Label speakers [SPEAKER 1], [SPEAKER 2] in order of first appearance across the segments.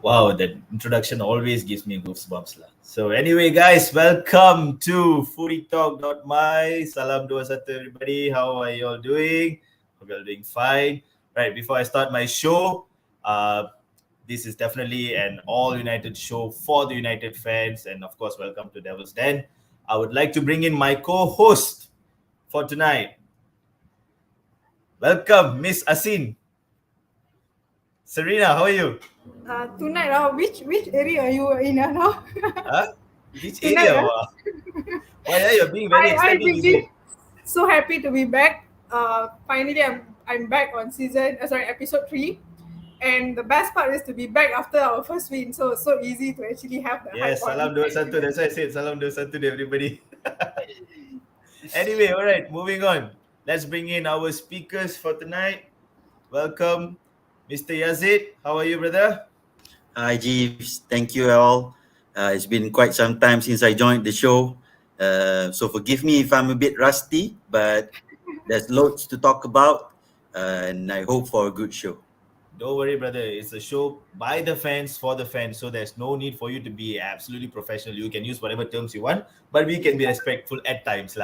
[SPEAKER 1] Wow, that introduction always gives me goosebumps lah. So anyway, guys, welcome to Footytalk.my. Salam dua satu everybody. How are you all doing? Hope you're all doing fine. Right, before I start my show, this is definitely an all United show for the United fans, and of course, welcome to Devil's Den. I would like to bring in my co-host for tonight. Welcome, Miss Asin. Serena, how are you?
[SPEAKER 2] Tonight, which area are you in now?
[SPEAKER 1] Huh? Which
[SPEAKER 2] Tonight,
[SPEAKER 1] area? Why are you being very
[SPEAKER 2] I've
[SPEAKER 1] exciting? Is it?
[SPEAKER 2] been so happy to be back. Finally, I'm back on episode 3, and the best part is to be back after our first win. So easy to actually have the
[SPEAKER 1] Yes,
[SPEAKER 2] hype
[SPEAKER 1] salam
[SPEAKER 2] on.
[SPEAKER 1] dua satu. That's why I said salam dua satu to everybody. Anyway, all right, moving on. Let's bring in our speakers for tonight. Welcome, Mr. Yazid. How are you, brother?
[SPEAKER 3] Hi, Jeeves. Thank you all. It's been quite some time since I joined the show. So forgive me if I'm a bit rusty, but there's loads to talk about, and I hope for a good show.
[SPEAKER 1] Don't worry, brother. It's a show by the fans for the fans, so there's no need for you to be absolutely professional. You can use whatever terms you want, but we can be respectful at times.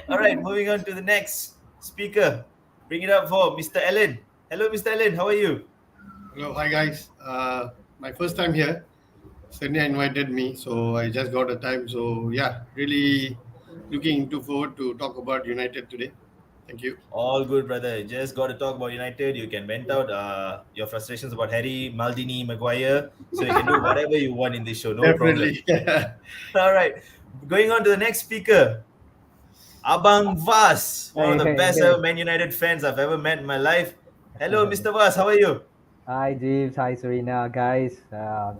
[SPEAKER 1] All right, moving on to the next speaker. Bring it up for Mr. Allen. Hello, Mr. Allen. How are you?
[SPEAKER 4] Hello, hi guys. My first time here. Sonia invited me, so I just got a time. So yeah, really looking forward to talk about United today. Thank you.
[SPEAKER 1] All good, brother. Just got to talk about United. You can vent out your frustrations about Harry, Maldini, Maguire. So you can do whatever you want in this show. No
[SPEAKER 4] Definitely.
[SPEAKER 1] problem. All right. Going on to the next speaker. Abang Vas, one of the best ever Man United fans I've ever met in my life. Hello, Mr. Vas. How are you?
[SPEAKER 5] Hi, Jeeves. Hi, Serena. Guys,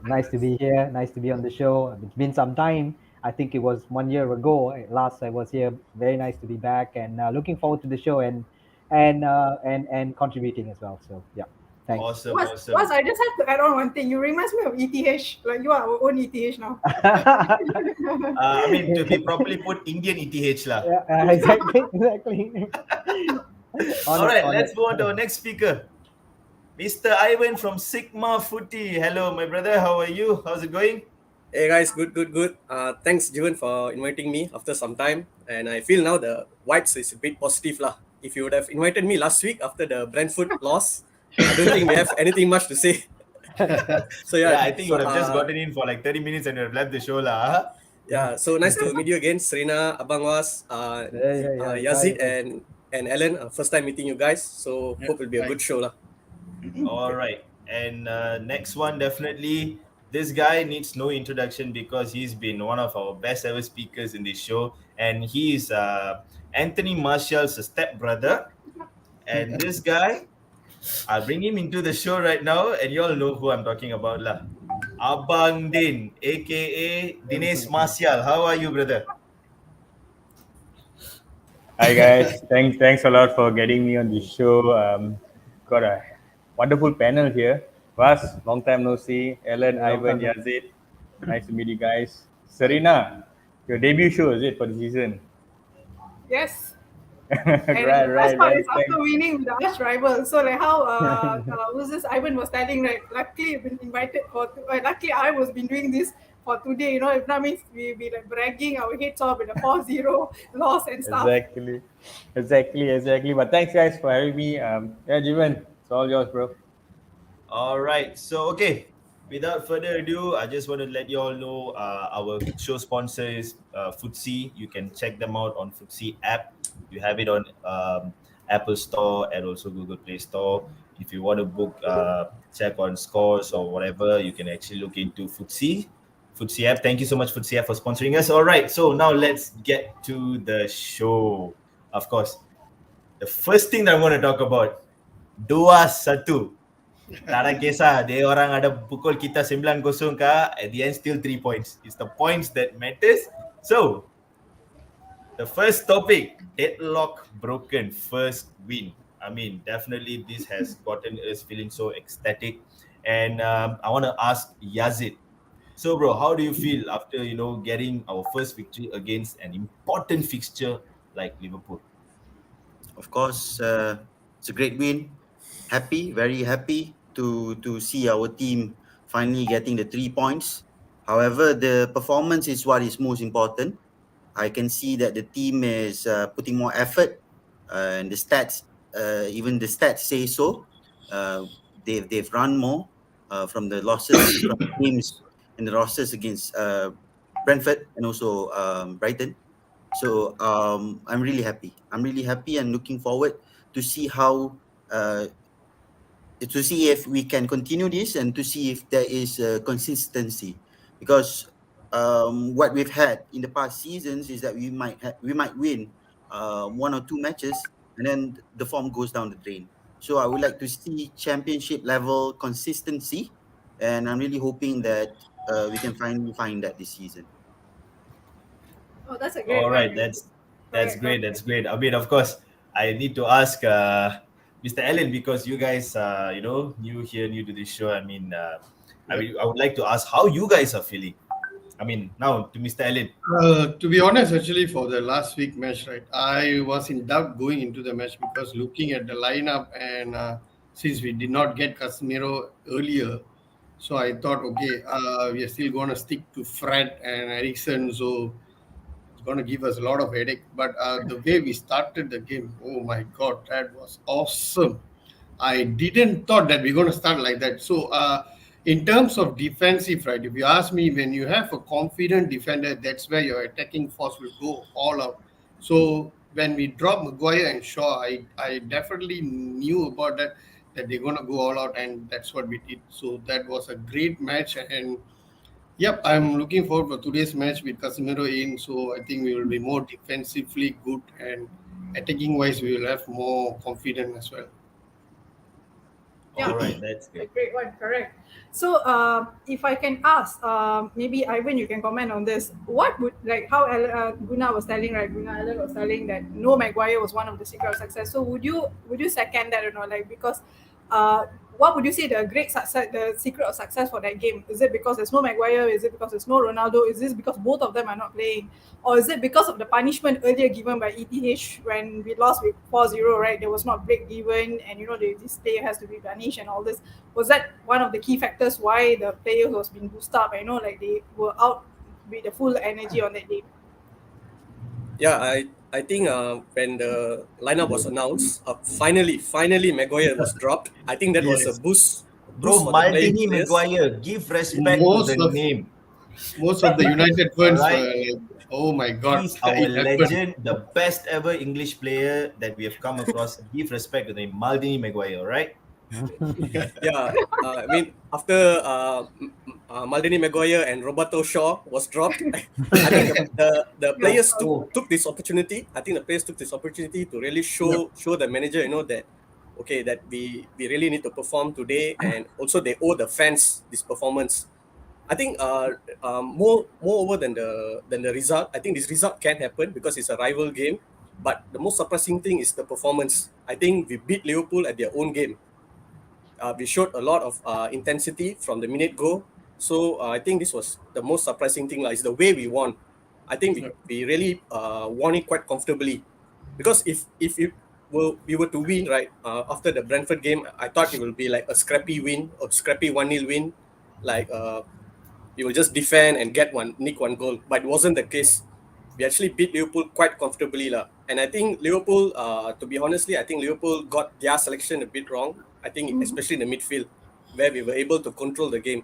[SPEAKER 5] nice to be here. Nice to be on the show. It's been some time. I think it was 1 year ago. Last I was here. Very nice to be back, and looking forward to the show and contributing as well. So yeah, thanks.
[SPEAKER 1] Awesome,
[SPEAKER 2] Was
[SPEAKER 1] awesome.
[SPEAKER 2] I just have to add on one thing. You reminds me of ETH. Like you are our own ETH now.
[SPEAKER 1] I mean, to be properly put, Indian ETH lah.
[SPEAKER 5] Yeah, exactly.
[SPEAKER 1] All right, let's move on to our next speaker. Mr. Ivan from Sigma Footy. Hello, my brother. How are you? How's it going?
[SPEAKER 6] Hey guys, good. Thanks, Jivan, for inviting me after some time. And I feel now the vibes is a bit positive lah. If you would have invited me last week after the Brentford loss, I don't think we have anything much to say. So
[SPEAKER 1] yeah, I think you would have just gotten in for like 30 minutes and you have left the show lah.
[SPEAKER 6] Yeah, so nice to meet you again, Serena, Abang Was, Yazid, and Ellen. First time meeting you guys. So hope it'll be a good show lah.
[SPEAKER 1] All right. And next one, definitely, this guy needs no introduction because he's been one of our best ever speakers in this show. And he is Anthony Martial's stepbrother. And this guy, I'll bring him into the show right now and you all know who I'm talking about lah. Abang Din, aka Dinesh Martial. How are you, brother?
[SPEAKER 7] Hi guys, thanks a lot for getting me on the show. Got a wonderful panel here. Vas, long time no see. Ellen, Ivan, Yazid, nice to meet you guys. Serena, your debut show is it for the season?
[SPEAKER 2] Yes.
[SPEAKER 7] right.
[SPEAKER 2] The best part is after winning with the arch rival. So like how who's this Ivan was telling, right? Luckily I've been invited for. Luckily I was been doing this for today. You know, if that means we be like bragging our heads off with a 4-0 loss and stuff.
[SPEAKER 7] Exactly. But thanks guys for having me. Jivan, it's all yours, bro.
[SPEAKER 1] All right. So okay. Without further ado, I just want to let you all know our show sponsor is Footsie. You can check them out on Footsie app. You have it on Apple Store and also Google Play Store. If you want to book, check on scores or whatever, you can actually look into Footsie app. Thank you so much, Footsie app, for sponsoring us. All right, so now let's get to the show. Of course, the first thing that I'm going to talk about, 2-1. Tak ada kisah, dia orang ada pukul kita 9-0 kah, at the end still 3 points. It's the points that matters. So, the first topic, deadlock broken, first win. I mean, definitely this has gotten us feeling so ecstatic. And I want to ask Yazid. So, bro, how do you feel after, getting our first victory against an important fixture like Liverpool?
[SPEAKER 3] Of course, it's a great win. Happy, very happy. to see our team finally getting the 3 points. However, the performance is what is most important. I can see that the team is putting more effort, and the stats, even the stats say so. They've run more from the losses from the teams in the losses against Brentford and also Brighton. So I'm really happy. I'm really happy and looking forward to see how to see if we can continue this and to see if there is consistency, because what we've had in the past seasons is that we might win one or two matches and then the form goes down the drain. So I would like to see championship level consistency, and I'm really hoping that we can finally find that this season.
[SPEAKER 2] Oh, that's a great
[SPEAKER 1] All
[SPEAKER 2] one.
[SPEAKER 1] right, that's
[SPEAKER 2] Correct,
[SPEAKER 1] great.
[SPEAKER 2] correct.
[SPEAKER 1] That's great. I mean, of course, I need to ask Mr. Allen, because you guys, new here, new to this show. I mean, I would like to ask how you guys are feeling. I mean, now to Mr. Allen.
[SPEAKER 4] To be honest, actually, for the last week match, right, I was in doubt going into the match because looking at the lineup and since we did not get Casemiro earlier, so I thought, okay, we are still going to stick to Fred and Ericsson, so it's going to give us a lot of headache. But the way we started the game, oh my God, that was awesome. I didn't thought that we're going to start like that. So in terms of defensive, right, if you ask me, when you have a confident defender, that's where your attacking force will go all out. So when we dropped Maguire and Shaw, I definitely knew about that they're going to go all out, and that's what we did. So that was a great match, and yep, I'm looking forward for today's match with Casemiro in. So I think we will be more defensively good, and attacking wise, we will have more confidence as well.
[SPEAKER 2] Yeah.
[SPEAKER 1] All right, that's
[SPEAKER 2] A
[SPEAKER 1] good.
[SPEAKER 2] great one, correct. So, if I can ask, maybe Ivan, you can comment on this. What would, like how Guna was telling, right? Guna Allen was telling that no Maguire was one of the secret of success. So, would you second that or not? Like, because, what would you say the great success, the secret of success for that game? Is it because there's no Maguire? Is it because there's no Ronaldo? Is this because both of them are not playing? Or is it because of the punishment earlier given by ETH when we lost with 4-0, right? There was not break given, and this player has to be punished and all this. Was that one of the key factors why the players was being boosted up? Like they were out with the full energy on that day.
[SPEAKER 6] Yeah, I think when the lineup was announced, finally Maguire was dropped. I think that was a
[SPEAKER 4] Yes.
[SPEAKER 6] boost
[SPEAKER 1] Bro,
[SPEAKER 6] for the players.
[SPEAKER 1] Maldini Maguire, give respect to
[SPEAKER 4] Most
[SPEAKER 1] the
[SPEAKER 4] of
[SPEAKER 1] name.
[SPEAKER 4] most of the United fans
[SPEAKER 1] Alright.
[SPEAKER 4] were like, "Oh my God,
[SPEAKER 1] He's our
[SPEAKER 4] it happened."
[SPEAKER 1] legend, the best ever English player that we have come across. Give respect to the name Maldini Maguire, all right?
[SPEAKER 6] Yeah, I mean after Maldini Maguire and Roberto Shaw was dropped, I think the players took this opportunity. I think the players took this opportunity to really show the manager, that okay, that we really need to perform today, and also they owe the fans this performance. I think moreover than the result, I think this result can happen because it's a rival game. But the most surprising thing is the performance. I think we beat Liverpool at their own game. We showed a lot of intensity from the minute go. So I think this was the most surprising thing. Is the way we won. I think we really won it quite comfortably. Because if we were to win right after the Brentford game, I thought it will be like a scrappy win or scrappy 1-0 win. We will just defend and nick one goal. But it wasn't the case. We actually beat Liverpool quite comfortably. And I think Liverpool, to be honestly, I think Liverpool got their selection a bit wrong. I think especially in the midfield, where we were able to control the game.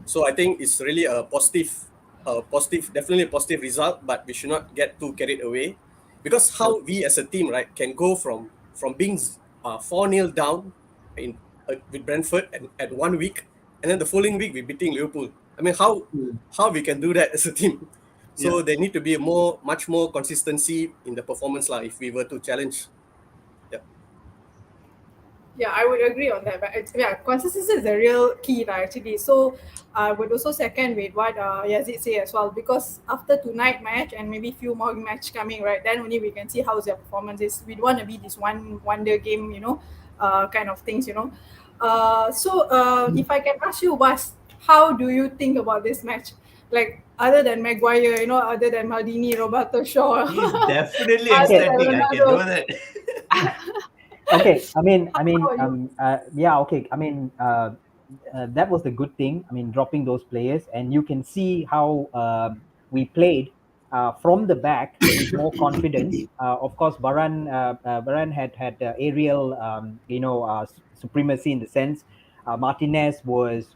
[SPEAKER 6] So I think it's really a positive, definitely a positive result, but we should not get too carried away. Because how we as a team, right, can go from being 4-0 down with Brentford at 1 week, and then the following week we're beating Liverpool. I mean, how we can do that as a team? So there need to be much more consistency in the performance if we were to challenge.
[SPEAKER 2] Yeah, I would agree on that. But consistency is the real key, actually. So I would also second with what Yazid say as well, because after tonight match and maybe few more match coming, right, then only we can see how's their performance is. We don't want to be this one wonder game, kind of things, So if I can ask you, Bas, how do you think about this match? Like, other than Maguire, other than Maldini, Roberto Shaw.
[SPEAKER 1] He's definitely
[SPEAKER 2] Other than
[SPEAKER 1] ecstatic. I can know
[SPEAKER 2] Ronaldo.
[SPEAKER 1] that.
[SPEAKER 5] Okay,
[SPEAKER 2] How are you?
[SPEAKER 5] yeah, okay. That was the good thing. I mean, dropping those players, and you can see how we played from the back with more confidence. Of course, Baran had aerial, supremacy in the sense. Martinez was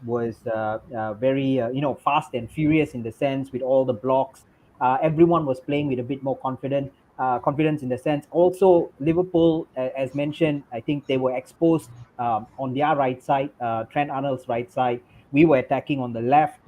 [SPEAKER 5] very fast and furious in the sense with all the blocks. Everyone was playing with a bit more confidence in the sense. Also, Liverpool, as mentioned, I think they were exposed on their right side, Trent Arnold's right side. We were attacking on the left.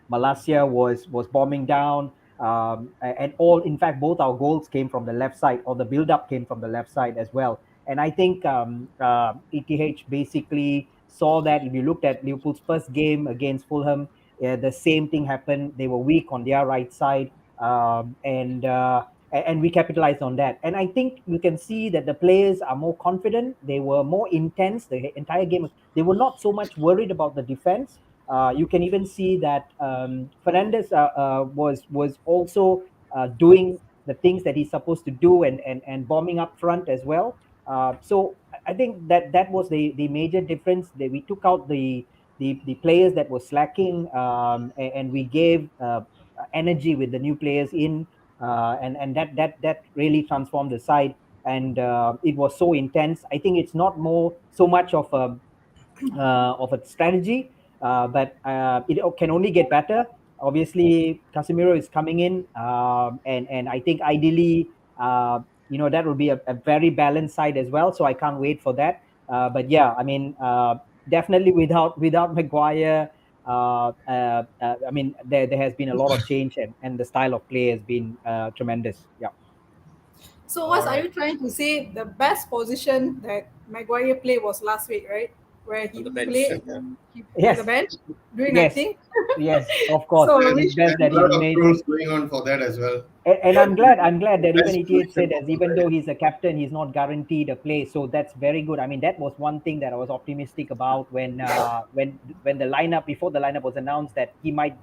[SPEAKER 5] Malaysia was bombing down. And all, in fact, both our goals came from the left side, or the build up came from the left side as well. And I think ETH basically saw that. If you looked at Liverpool's first game against Fulham, the same thing happened. They were weak on their right side. And we capitalized on that. And I think you can see that the players are more confident. They were more intense the entire game. They were not so much worried about the defense. You can even see that Fernandez was also doing the things that he's supposed to do, and bombing up front as well. So I think that was the major difference. That we took out the players that were slacking, and we gave energy with the new players in, and that really transformed the side. And it was so intense. I think it's not more so much of a strategy, but it can only get better. Obviously, Casemiro is coming in, and I think ideally, that will be a very balanced side as well. So I can't wait for that. But yeah, definitely without Maguire, there has been a lot of change, and the style of play has been tremendous. Yeah.
[SPEAKER 2] So,
[SPEAKER 1] All
[SPEAKER 2] what are
[SPEAKER 1] right.
[SPEAKER 2] you trying to say? The best position that Maguire played was last week, right? Where
[SPEAKER 6] On
[SPEAKER 2] he
[SPEAKER 6] the bench.
[SPEAKER 2] played
[SPEAKER 6] Yeah.
[SPEAKER 2] on the
[SPEAKER 5] Yes.
[SPEAKER 2] bench doing
[SPEAKER 5] Yes.
[SPEAKER 2] nothing.
[SPEAKER 5] Yes. Of course,
[SPEAKER 2] So,
[SPEAKER 5] it is
[SPEAKER 2] which
[SPEAKER 5] best that
[SPEAKER 4] And a
[SPEAKER 5] he
[SPEAKER 4] lot of
[SPEAKER 5] made.
[SPEAKER 4] trolls going on for that as well.
[SPEAKER 5] And I'm glad that even
[SPEAKER 4] Best
[SPEAKER 5] ETH
[SPEAKER 4] position
[SPEAKER 5] said,
[SPEAKER 4] for
[SPEAKER 5] as even though
[SPEAKER 4] Maguire.
[SPEAKER 5] he's a captain, he's not guaranteed a place. So that's very good. I mean, that was one thing that I was optimistic about when the lineup, before the lineup was announced, that he might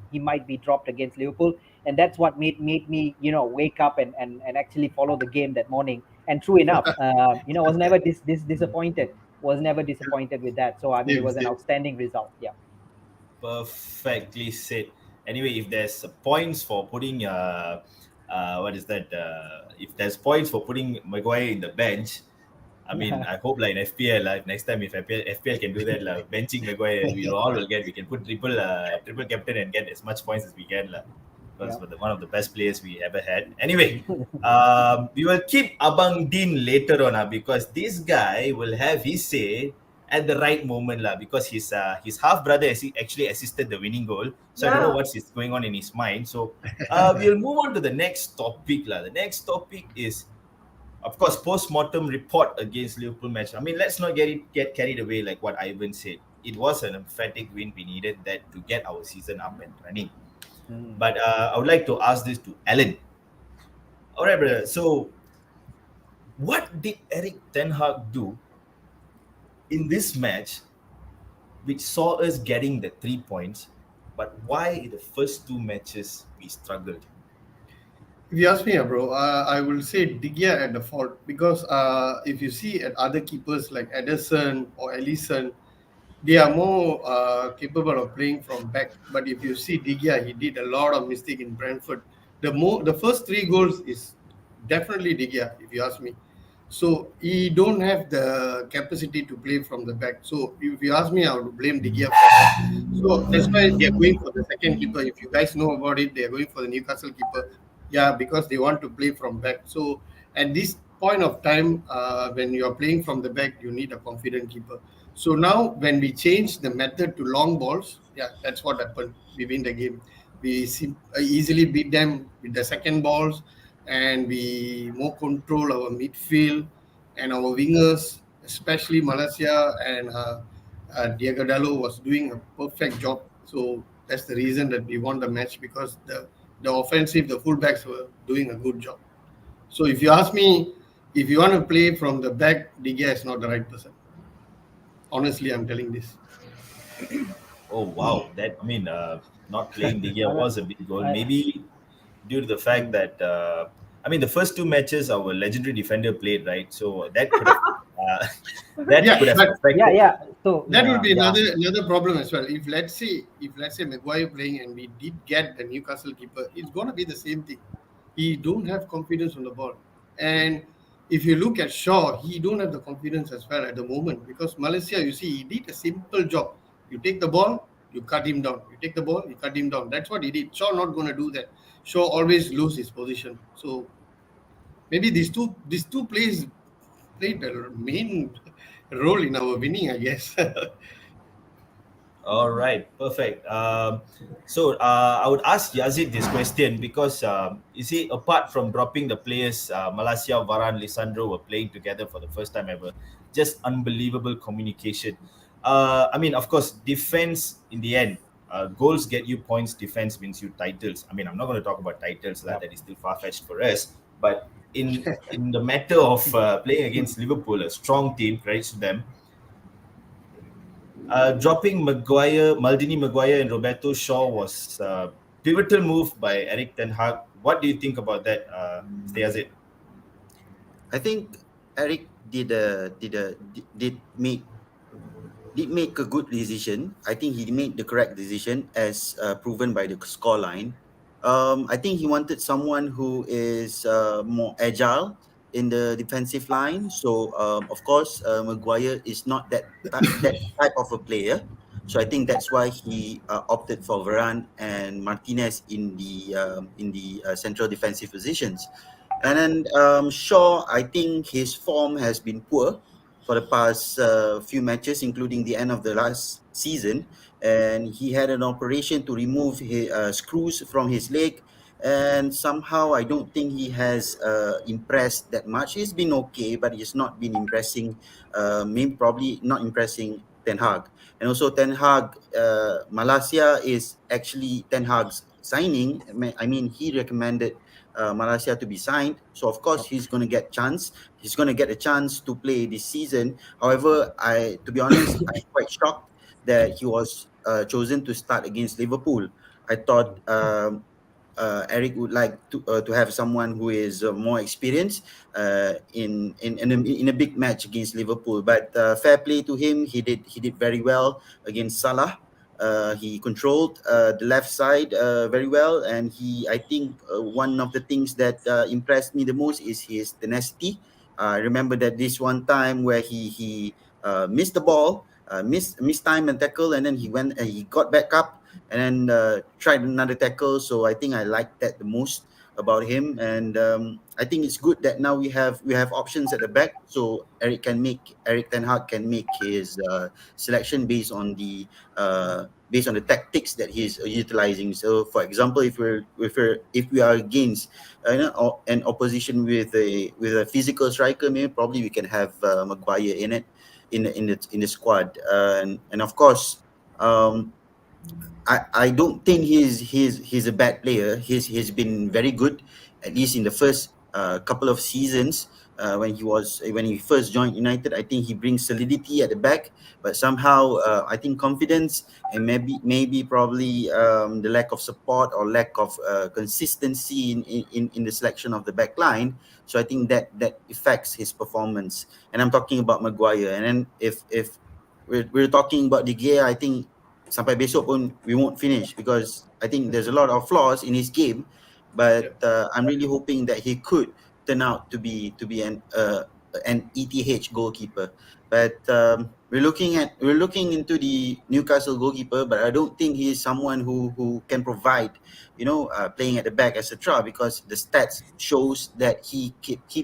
[SPEAKER 5] be dropped against Liverpool, and that's what made me wake up and actually follow the game that morning. And true enough, was never disappointed. Was never disappointed with that. So I mean, it
[SPEAKER 4] Same,
[SPEAKER 5] was an
[SPEAKER 4] same.
[SPEAKER 5] outstanding result. Yeah.
[SPEAKER 1] Perfectly said. Anyway, if there's points for putting what is that? If there's points for putting Maguire in the bench, I mean, I hope like in FPL, like next time if FPL can do that, like benching Maguire, we can put triple captain and get as much points as we can, lah. Because
[SPEAKER 5] Yeah.
[SPEAKER 1] one of the best players we ever had. Anyway, we will keep Abang Din later on, because this guy will have his say at the right moment, lah. Because his half brother actually assisted the winning goal, so I don't know
[SPEAKER 2] yeah.
[SPEAKER 1] what's going on in his mind. So we'll move on to the next topic, lah. The next topic is, of course, post-mortem report against Liverpool match. I mean, let's not get carried away like what Ivan said. It was an emphatic win. We needed that to get our season up and running. But I would like to ask this to Alan. All right, brother. So, what did Eric Ten Hag do in this match, which saw us getting the 3 points, but why in the first two matches we struggled?
[SPEAKER 4] If you ask me, bro, I will say De Gea at the fault because if you see at other keepers like Ederson or Ellison, they are more capable of playing from back. But if you see De Gea, he did a lot of mistake in Brentford. The first three goals is definitely De Gea, if you ask me. So he don't have the capacity to play from the back. So if you ask me, I would blame De Gea for that. So that's why they are going for the second keeper. If you guys know about it, they are going for the Newcastle keeper. Yeah, because they want to play from back. So at this point of time, when you are playing from the back, you need a confident keeper. So now when we change the method to long balls, yeah, that's what happened. We win the game. We easily beat them with the second balls, and we more control our midfield and our wingers, especially Malaysia and Diego Dallo was doing a perfect job. So that's the reason that we won the match because the offensive, the fullbacks were doing a good job. So if you ask me, if you want to play from the back, De Gea is not the right person. Honestly, I'm telling this.
[SPEAKER 1] Oh wow, that I mean, not playing De Gea
[SPEAKER 5] I,
[SPEAKER 1] was a big goal.
[SPEAKER 5] I,
[SPEAKER 1] Maybe due to the fact that I mean the first two matches our legendary defender played, right, so that could have Uh, that
[SPEAKER 4] Yeah,
[SPEAKER 1] could have
[SPEAKER 4] but
[SPEAKER 1] affected.
[SPEAKER 5] Yeah. So
[SPEAKER 4] that would be
[SPEAKER 5] yeah.
[SPEAKER 4] another problem as well. If let's say Maguire playing and we did get the Newcastle keeper, it's gonna be the same thing. He don't have confidence on the ball, and if you look at Shaw, he don't have the confidence as well at the moment because Malaysia, you see, he did a simple job. You take the ball, you cut him down. You take the ball, you cut him down. That's what he did. Shaw not gonna do that. Shaw always lose his position. So maybe these two players played the main role in our winning, I guess.
[SPEAKER 1] All right, perfect. I would ask Yazid this question because you see, apart from dropping the players, Malaysia, Varane, Lisandro were playing together for the first time ever. Just unbelievable communication. I mean, of course, defense in the end, goals get you points. Defense wins you titles. I mean, I'm not going to talk about titles.
[SPEAKER 5] Yep.
[SPEAKER 1] That is still far fetched for us. But in the matter of playing against Liverpool, a strong team, credits to them. Dropping Maldini, Maguire, and Roberto Shaw was a pivotal move by Eric Ten Hag. What do you think about that, Stayazid?
[SPEAKER 3] I think Eric did make a good decision. I think he made the correct decision as proven by the scoreline. I think he wanted someone who is more agile in the defensive line. So of course, Maguire is not that type of a player. So I think that's why he opted for Varane and Martinez in the central defensive positions. And then Shaw, I think his form has been poor for the past few matches, including the end of the last season. And he had an operation to remove his screws from his leg. And somehow, I don't think he has impressed that much. He's been okay, but he's not been impressing. Maybe probably not impressing Ten Hag. And also, Ten Hag, Malaysia is actually Ten Hag's signing. I mean, he recommended Malaysia to be signed. So of course he's going to get chance. He's going to get a chance to play this season. However, to be honest, I'm quite shocked that he was chosen to start against Liverpool. I thought Eric would like to have someone who is more experienced in a big match against Liverpool. But fair play to him, he did very well against Salah. He controlled the left side very well, and I think one of the things that impressed me the most is his tenacity. I remember that this one time where he missed the ball, missed time and tackle, and then he got back up and then tried another tackle. So I think I like that the most about him, and I think it's good that now we have options at the back, so Eric Ten Hag can make his selection based on the tactics that he's utilizing. So, for example, if we are against an opposition with a physical striker, maybe probably we can have Maguire in it in the squad, and of course. I don't think he's a bad player. He's been very good, at least in the first couple of seasons when he first joined United. I think he brings solidity at the back, but somehow I think confidence and maybe probably the lack of support or lack of consistency in the selection of the back line. So I think that affects his performance. And I'm talking about Maguire. And then if we're talking about De Gea, I think sampai besok pun we won't finish because I think there's a lot of flaws in his game, but I'm really hoping that he could turn out to be an ETH goalkeeper. But we're looking into the Newcastle goalkeeper, but I don't think he's someone who can provide, playing at the back, etc. Because the stats shows that he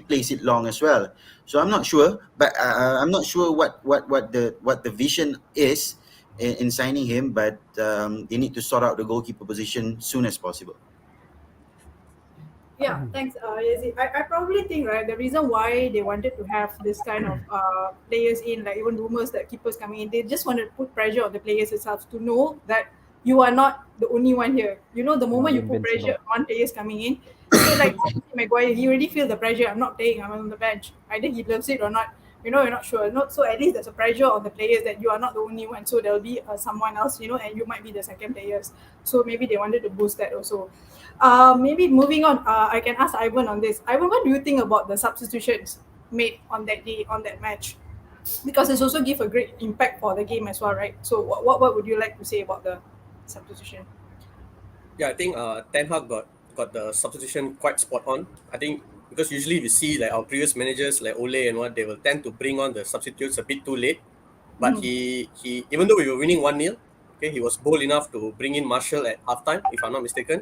[SPEAKER 3] plays it long as well. So I'm not sure, but I'm not sure what the vision is in signing him, but they need to sort out the goalkeeper position soon as possible.
[SPEAKER 2] Yeah, thanks, Yazid. I probably think, right, the reason why they wanted to have this kind of players in, like even rumors that keepers coming in, they just wanted to put pressure on the players itself to know that you are not the only one here. You know, the moment you put
[SPEAKER 5] Invincible.
[SPEAKER 2] pressure on players coming in, so like Maguire, he already feel the pressure. I'm not playing. I'm on the bench. Either he loves it or not. You're not sure. Not so. At least there's a pressure on the players that you are not the only one. So there'll be someone else, and you might be the second players. So maybe they wanted to boost that also. Maybe moving on, I can ask Ivan on this. Ivan, what do you think about the substitutions made on that day, on that match? because it's also give a great impact for the game as well, right? So what would you like to say about the substitution?
[SPEAKER 6] Yeah, I think Ten Hag got the substitution quite spot on. I think because usually we see like our previous managers like Ole and what, they will tend to bring on the substitutes a bit too late. But he even though we were winning 1-0, okay, he was bold enough to bring in Marshall at halftime, if I'm not mistaken.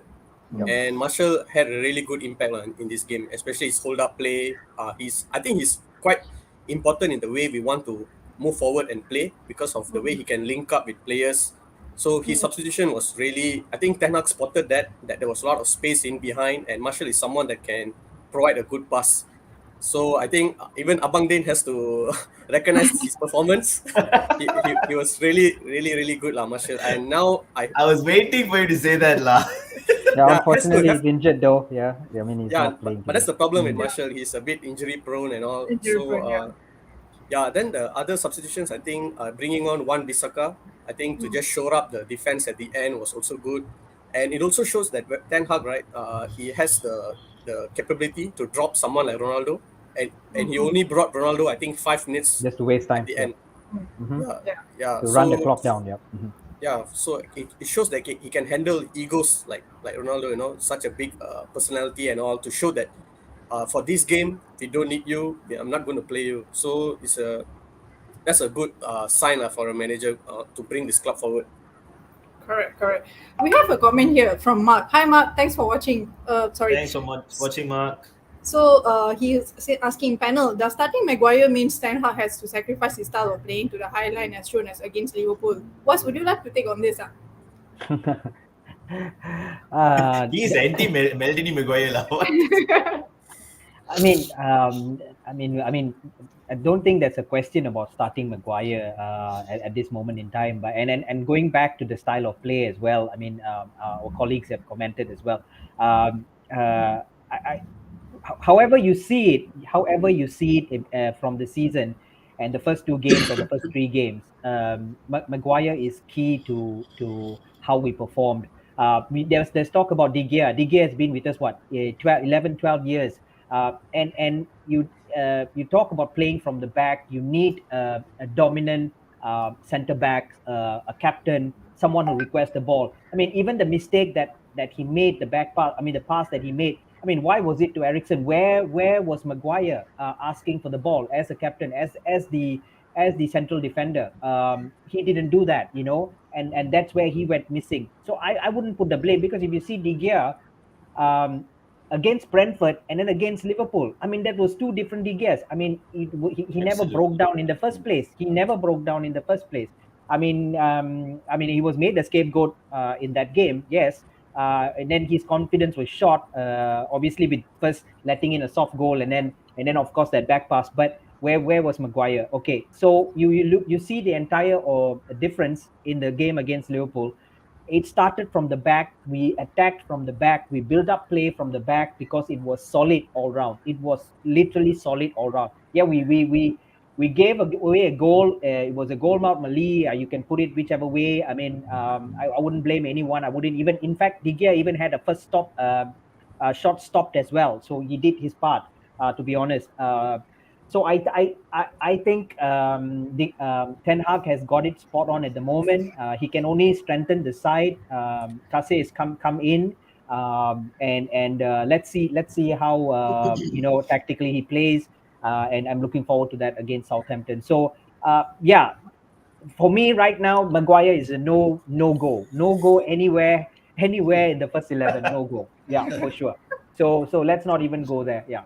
[SPEAKER 5] Yep.
[SPEAKER 6] And Marshall had a really good impact in this game, especially his hold up play. I think he's quite important in the way we want to move forward and play because of the way he can link up with players. So his substitution was really, I think Ten Hag spotted that there was a lot of space in behind, and Marshall is someone that can provide a good pass. So I think even Abang Din has to recognize his performance. He was really good, lah, Marshall. And now
[SPEAKER 1] I was waiting for you to say that, lah.
[SPEAKER 5] Yeah,
[SPEAKER 6] Yeah,
[SPEAKER 5] unfortunately,
[SPEAKER 6] has
[SPEAKER 5] he's injured though. Yeah, I mean, he's
[SPEAKER 6] yeah,
[SPEAKER 5] not playing
[SPEAKER 6] but that's
[SPEAKER 5] today.
[SPEAKER 6] the problem with Marshall. He's a bit injury prone and all.
[SPEAKER 2] Injury
[SPEAKER 6] So
[SPEAKER 2] prone, yeah.
[SPEAKER 6] yeah, then the other substitutions, I think bringing on Wan Bissaka, I think to just shore up the defense at the end was also good. And it also shows that Ten Hag, right, he has the capability to drop someone like Ronaldo. And he only brought Ronaldo, I think, 5 minutes
[SPEAKER 5] Just to waste
[SPEAKER 6] at
[SPEAKER 5] time.
[SPEAKER 6] the
[SPEAKER 5] Yeah.
[SPEAKER 6] end. Yeah.
[SPEAKER 5] To run the
[SPEAKER 6] So
[SPEAKER 5] clock down. Yeah.
[SPEAKER 6] yeah, so it shows that he can handle egos like Ronaldo, you know, such a big personality and all, to show that for this game we don't need you. I'm not going to play you. So that's a good sign for a manager to bring this club forward.
[SPEAKER 2] Correct. We have a comment here from Mark. Hi, Mark. Thanks for watching. Sorry.
[SPEAKER 1] Thanks so much for watching, Mark.
[SPEAKER 2] So he's asking panel, does starting Maguire means Ten Hag has to sacrifice his style of playing to the high line as shown as against Liverpool? What would you like to take on this?
[SPEAKER 1] He's anti Maldini Maguire, lah. What?
[SPEAKER 5] I mean, I don't think there's a question about starting Maguire at this moment in time. But and going back to the style of play as well. I mean, our colleagues have commented as well. However you see it from the season and the first 2 games or the first 3 games, Maguire is key to how we performed. There's talk about De Gea. De Gea has been with us 12 years. And you talk about playing from the back. You need a dominant center back, a captain, someone who requests the ball. I mean, even the mistake that he made, the pass that he made. I mean, why was it to Eriksen? Where was Maguire asking for the ball as a captain, as the central defender? He didn't do that, you know, and that's where he went missing. So I wouldn't put the blame, because if you see De Gea against Brentford and then against Liverpool, I mean, that was 2 different De Geas. I mean, he never broke down in the first place. I mean, he was made the scapegoat in that game, yes. And then his confidence was shot, obviously, with first letting in a soft goal, and then of course that back pass. But where was Maguire? Okay, so you see the entire difference in the game against Liverpool. It started from the back. We attacked from the back. We built up play from the back because it was solid all round. It was literally solid all round. Yeah, we gave away a goal. It was a goal mouth Mali. You can put it whichever way. I mean, I wouldn't blame anyone. I wouldn't even. In fact, De Gea even had a first stop, shot stopped as well. So he did his part. To be honest. So I think Ten Hag has got it spot on at the moment. He can only strengthen the side. Kase has come in, and let's see how tactically he plays. And I'm looking forward to that against Southampton. So yeah, for me right now, Maguire is a no go anywhere in the first 11. No go. Yeah, for sure. So let's not even go there. Yeah.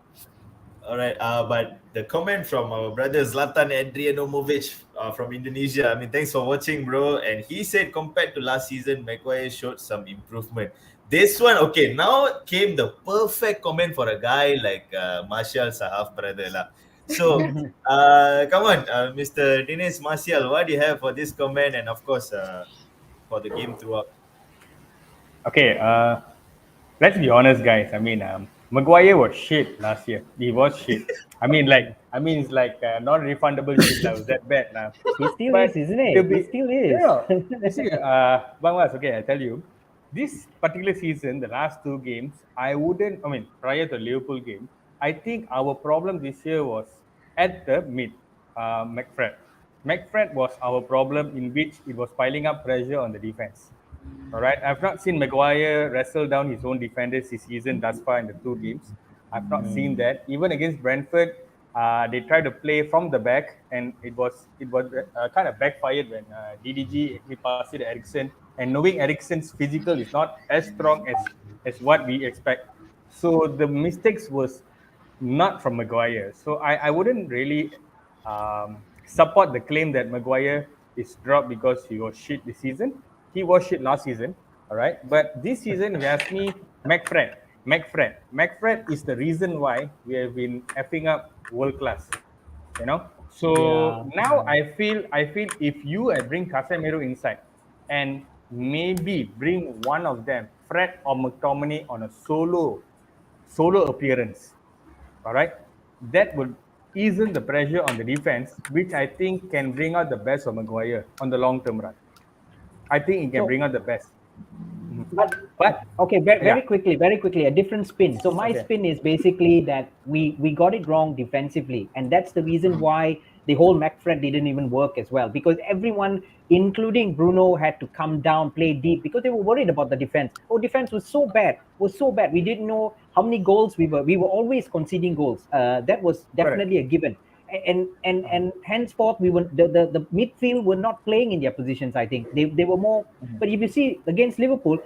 [SPEAKER 1] All right, but the comment from our brother Zlatan Adrianovic from Indonesia. I mean, thanks for watching, bro. And he said compared to last season, Maguire showed some improvement. This one, okay, now came the perfect comment for a guy like Martial, half brother lah. So, come on, Mr. Dinesh Martial, what do you have for this comment, and of course for the game throughout?
[SPEAKER 7] Okay, let's be honest, guys. I mean, Maguire was shit last year. He was shit. It's like non-refundable shit. That was that bad now.
[SPEAKER 5] He still is, isn't it? He still is.
[SPEAKER 7] You see, Bang Was, okay, I tell you, this particular season, the last 2 games, prior to the Liverpool game, I think our problem this year was at the mid. McFred. McFred was our problem in which it was piling up pressure on the defense. All right, I've not seen Maguire wrestle down his own defenders this season thus far in the 2 games. I've not seen that. Even against Brentford, they tried to play from the back, and it was kind of backfired when DDG actually passed it to Ericsson. And knowing Ericsson's physical is not as strong as what we expect, so the mistakes was not from Maguire. So I wouldn't really support the claim that Maguire is dropped because he was shit this season. He was shit last season, all right? But this season, if you ask me, McFred is the reason why we have been effing up world class, you know? So now I feel if you bring Casemiro inside and maybe bring one of them, Fred or McTominay, on a solo appearance, all right, that would ease the pressure on the defense, which I think can bring out the best of Maguire on the long term run. I think it can bring out the best.
[SPEAKER 5] But okay, very quickly, a different spin. So my spin is basically that we got it wrong defensively, and that's the reason why the whole McFred didn't even work as well, because everyone, including Bruno, had to come down, play deep, because they were worried about the defense. Our defense was so bad. We didn't know how many goals we were always conceding goals. That was definitely a given. And henceforth we were the midfield were not playing in their positions. I think they were more. But if you see against Liverpool,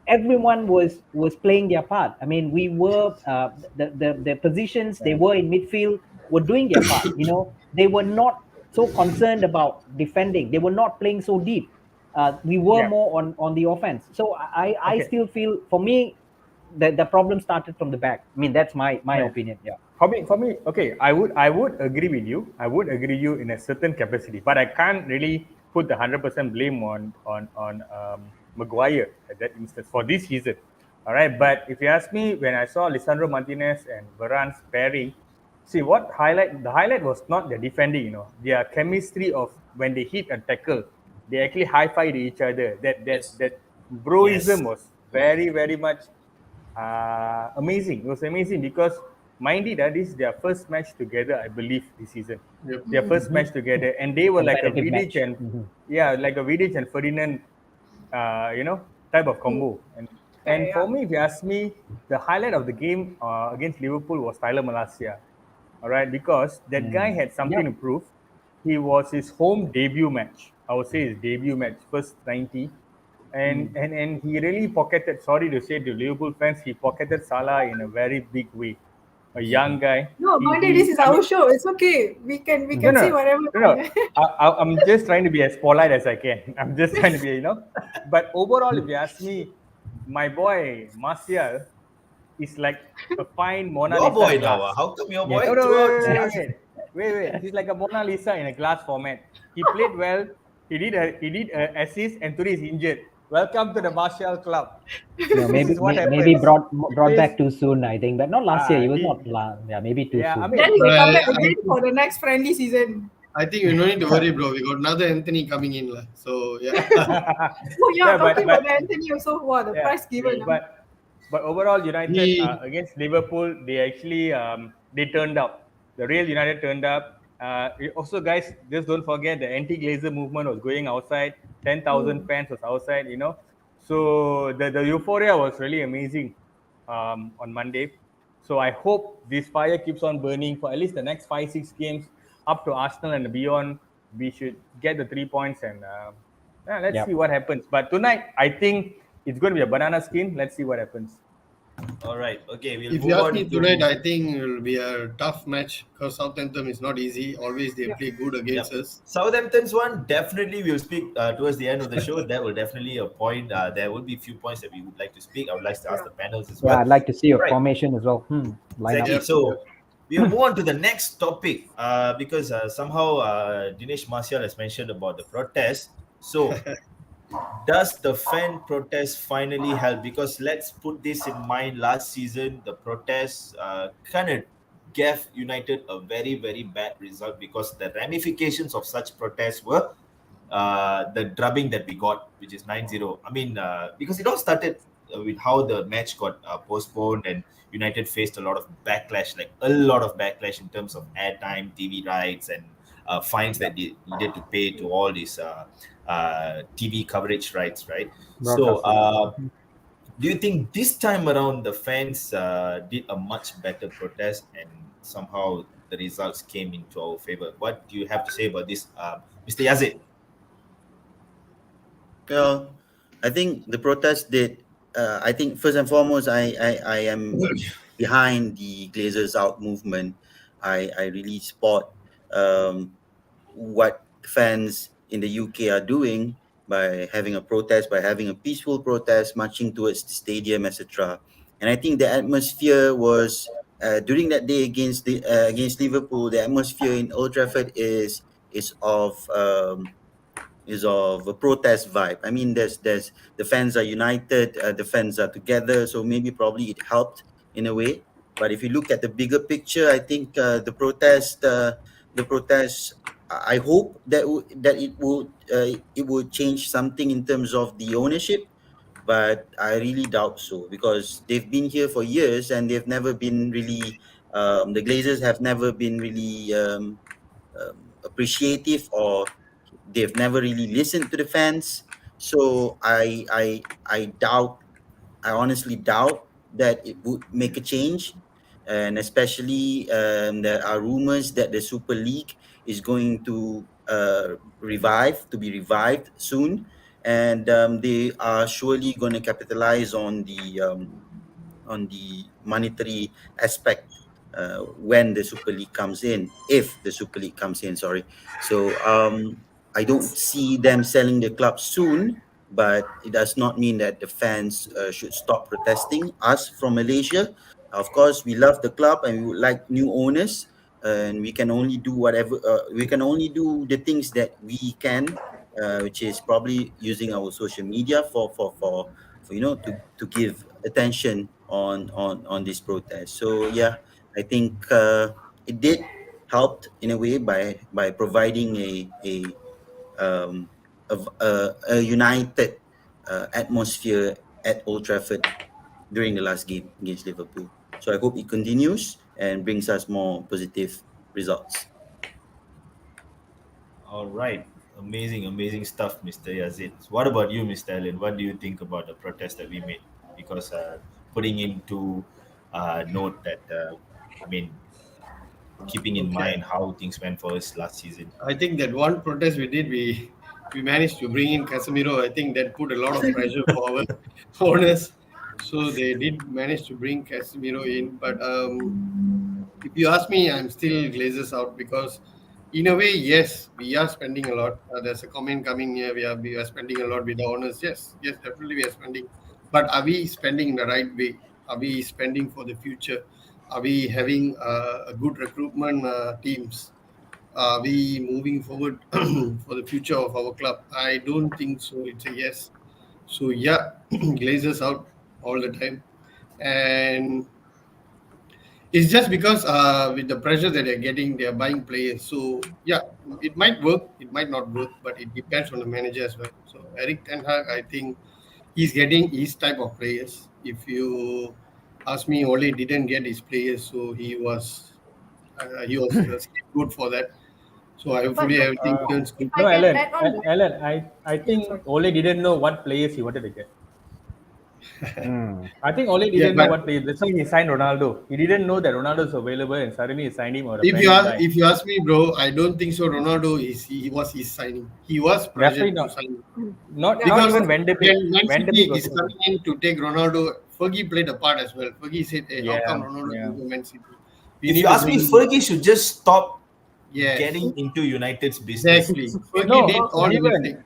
[SPEAKER 5] everyone was playing their part. I mean, we were the positions they were in midfield were doing their part. You know, they were not so concerned about defending. They were not playing so deep. We were more on the offense. So I still feel, for me, the problem started from the back. I mean, that's my opinion. Yeah.
[SPEAKER 7] For me, okay, I would agree with you. I would agree you in a certain capacity, but I can't really put the 100% blame on Maguire at that instance for this season. All right, but if you ask me, when I saw Lisandro Martinez and Varane's pairing, see the highlight was not their defending, you know, their chemistry of when they hit a tackle, they actually high-five each other. That broism was very, very much amazing. It was amazing because, mind it, this is their first match together, I believe, this season. Their first match together, and they were like a Vidic and like a Vidic and Ferdinand, type of combo. And for me, if you ask me, the highlight of the game against Liverpool was Tyler Malacia. All right, because that guy had something to prove. He was his home debut match. I would say his debut match, first 90. And he really pocketed, sorry to say to Liverpool fans, he pocketed Salah in a very big way. A young guy.
[SPEAKER 2] No, Monday, this is our show. It's okay. We can see whatever.
[SPEAKER 7] No. I'm just trying to be as polite as I can. I'm just trying to be, But overall, if you ask me, my boy Martial is like a fine Mona Lisa.
[SPEAKER 1] Your boy
[SPEAKER 7] glass.
[SPEAKER 1] now. How come your boy?
[SPEAKER 7] Wait. He's like a Mona Lisa in a glass format. He played well. He did an assist, and today he's injured. Welcome to the Martial Club.
[SPEAKER 5] No, maybe brought back too soon, I think, but not last year. He was not. Maybe too soon.
[SPEAKER 2] I mean, then he will come back again for the next friendly season.
[SPEAKER 4] I think you don't need to worry, bro. We got another Anthony coming in, so yeah.
[SPEAKER 2] Talking about Anthony also. Wow, the price given.
[SPEAKER 7] But overall, United against Liverpool, they actually they turned up. The real United turned up. Also, guys, just don't forget the anti-Glazer movement was going outside. 10,000 fans was outside, So the euphoria was really amazing on Monday. So I hope this fire keeps on burning for at least the next 5-6 games up to Arsenal and beyond. We should get the 3 points and let's see what happens. But tonight, I think it's going to be a banana skin. Let's see what happens.
[SPEAKER 1] All right. Okay.
[SPEAKER 4] If you ask me tonight, I think it will be a tough match because Southampton is not easy. Always they play good against us.
[SPEAKER 1] Southampton's one, definitely we'll speak towards the end of the show. That will definitely a point. There will be a few points that we would like to speak. I would like to ask the panels as well.
[SPEAKER 5] Yeah, I'd like to see your formation as well.
[SPEAKER 1] Exactly. So we'll move on to the next topic because somehow Dinesh Martial has mentioned about the protest. So does the fan protest finally help? Because let's put this in mind, last season, the protests kind of gave United a very, very bad result because the ramifications of such protests were the drubbing that we got, which is 9-0. I mean, because it all started with how the match got postponed and United faced a lot of backlash in terms of airtime, TV rights, and fines that they needed to pay to all these TV coverage rights, right? So,
[SPEAKER 5] Broadcast rights.
[SPEAKER 1] do you think this time around the fans did a much better protest and somehow the results came into our favor? What do you have to say about this, Mr. Yazid?
[SPEAKER 3] Well, I think the protest did. I think first and foremost, I am behind the Glazers Out movement. I really support what fans in the UK are doing by having a protest, by having a peaceful protest, marching towards the stadium, etc. And I think the atmosphere was during that day against Liverpool. The atmosphere in Old Trafford is of a protest vibe. I mean, there's the fans are united, the fans are together, so maybe probably it helped in a way. But if you look at the bigger picture, I think the protest. I hope that it would change something in terms of the ownership, but I really doubt so because they've been here for years and they've never been really. The Glazers have never been really appreciative, or they've never really listened to the fans. So I doubt, I honestly doubt that it would make a change. And especially there are rumors that the Super League is going to be revived soon, and they are surely going to capitalize on the monetary aspect when the Super League comes in, if the Super League comes in, sorry. So I don't see them selling the club soon, but it does not mean that the fans should stop protesting. Us from Malaysia, of course, we love the club and we would like new owners, and we can only do we can only do the things that we can, which is probably using our social media for to give attention on this protest. So yeah, I think it did helped in a way by providing um, a united atmosphere at Old Trafford during the last game against Liverpool. So I hope it continues and brings us more positive results.
[SPEAKER 1] All right. Amazing, amazing stuff, Mr. Yazid. What about you, Mr. Allen? What do you think about the protest that we made? Because putting into note that, I mean, keeping in
[SPEAKER 4] Okay.
[SPEAKER 1] mind how things went for us last season.
[SPEAKER 4] I think that one protest we did, we managed to bring in Casemiro. I think that put a lot of pressure for our owners. So they did manage to bring Casemiro in. But if you ask me, I'm still Glazers out because, in a way, yes, we are spending a lot. There's a comment coming here. We are spending a lot with the owners. Yes, yes, definitely we are spending. But are we spending in the right way? Are we spending for the future? Are we having a good recruitment teams? Are we moving forward for the future of our club? I don't think so. It's a yes. So yeah, Glazers out all the time, and it's just because with the pressure that they're getting, they're buying players. So yeah, it might work, it might not work, but it depends on the manager as well. So Eric Ten Hag, I think he's getting his type of players. If you ask me, Ole didn't get his players, so he was good for that. So hopefully everything turns
[SPEAKER 2] If
[SPEAKER 4] good.
[SPEAKER 2] I
[SPEAKER 7] No,
[SPEAKER 2] can
[SPEAKER 7] Alan,
[SPEAKER 2] add on,
[SPEAKER 7] Alan, I
[SPEAKER 2] yeah,
[SPEAKER 7] think
[SPEAKER 2] sorry.
[SPEAKER 7] Ole didn't know what players he wanted to get.
[SPEAKER 5] Mm.
[SPEAKER 7] I think Ole
[SPEAKER 4] Yeah,
[SPEAKER 7] didn't know
[SPEAKER 4] but
[SPEAKER 7] what players. That's why he signed Ronaldo. He didn't know that Ronaldo is available, and suddenly he signed him on a
[SPEAKER 4] if you
[SPEAKER 7] penny
[SPEAKER 4] ask,
[SPEAKER 7] dime.
[SPEAKER 4] if you ask me, bro, I don't think so. Ronaldo he was his signing. He was
[SPEAKER 7] Definitely
[SPEAKER 4] pressured to
[SPEAKER 7] not.
[SPEAKER 4] sign
[SPEAKER 7] Not
[SPEAKER 4] because
[SPEAKER 7] even Van de Beek.
[SPEAKER 4] when Man
[SPEAKER 7] Van de
[SPEAKER 4] City
[SPEAKER 7] Beek
[SPEAKER 4] is
[SPEAKER 7] also.
[SPEAKER 4] coming in to take Ronaldo, Fergie played a part as well. Fergie said, "Hey, how come
[SPEAKER 7] Yeah,
[SPEAKER 4] Ronaldo
[SPEAKER 7] yeah.
[SPEAKER 4] to go Man City? We
[SPEAKER 1] If
[SPEAKER 4] need
[SPEAKER 1] you
[SPEAKER 4] to
[SPEAKER 1] ask
[SPEAKER 4] bring
[SPEAKER 1] me,
[SPEAKER 4] him."
[SPEAKER 1] Fergie should just stop
[SPEAKER 4] Yes,
[SPEAKER 1] getting into United's business.
[SPEAKER 4] exactly. Fergie did
[SPEAKER 7] No,
[SPEAKER 2] Okay.
[SPEAKER 4] all the mistake.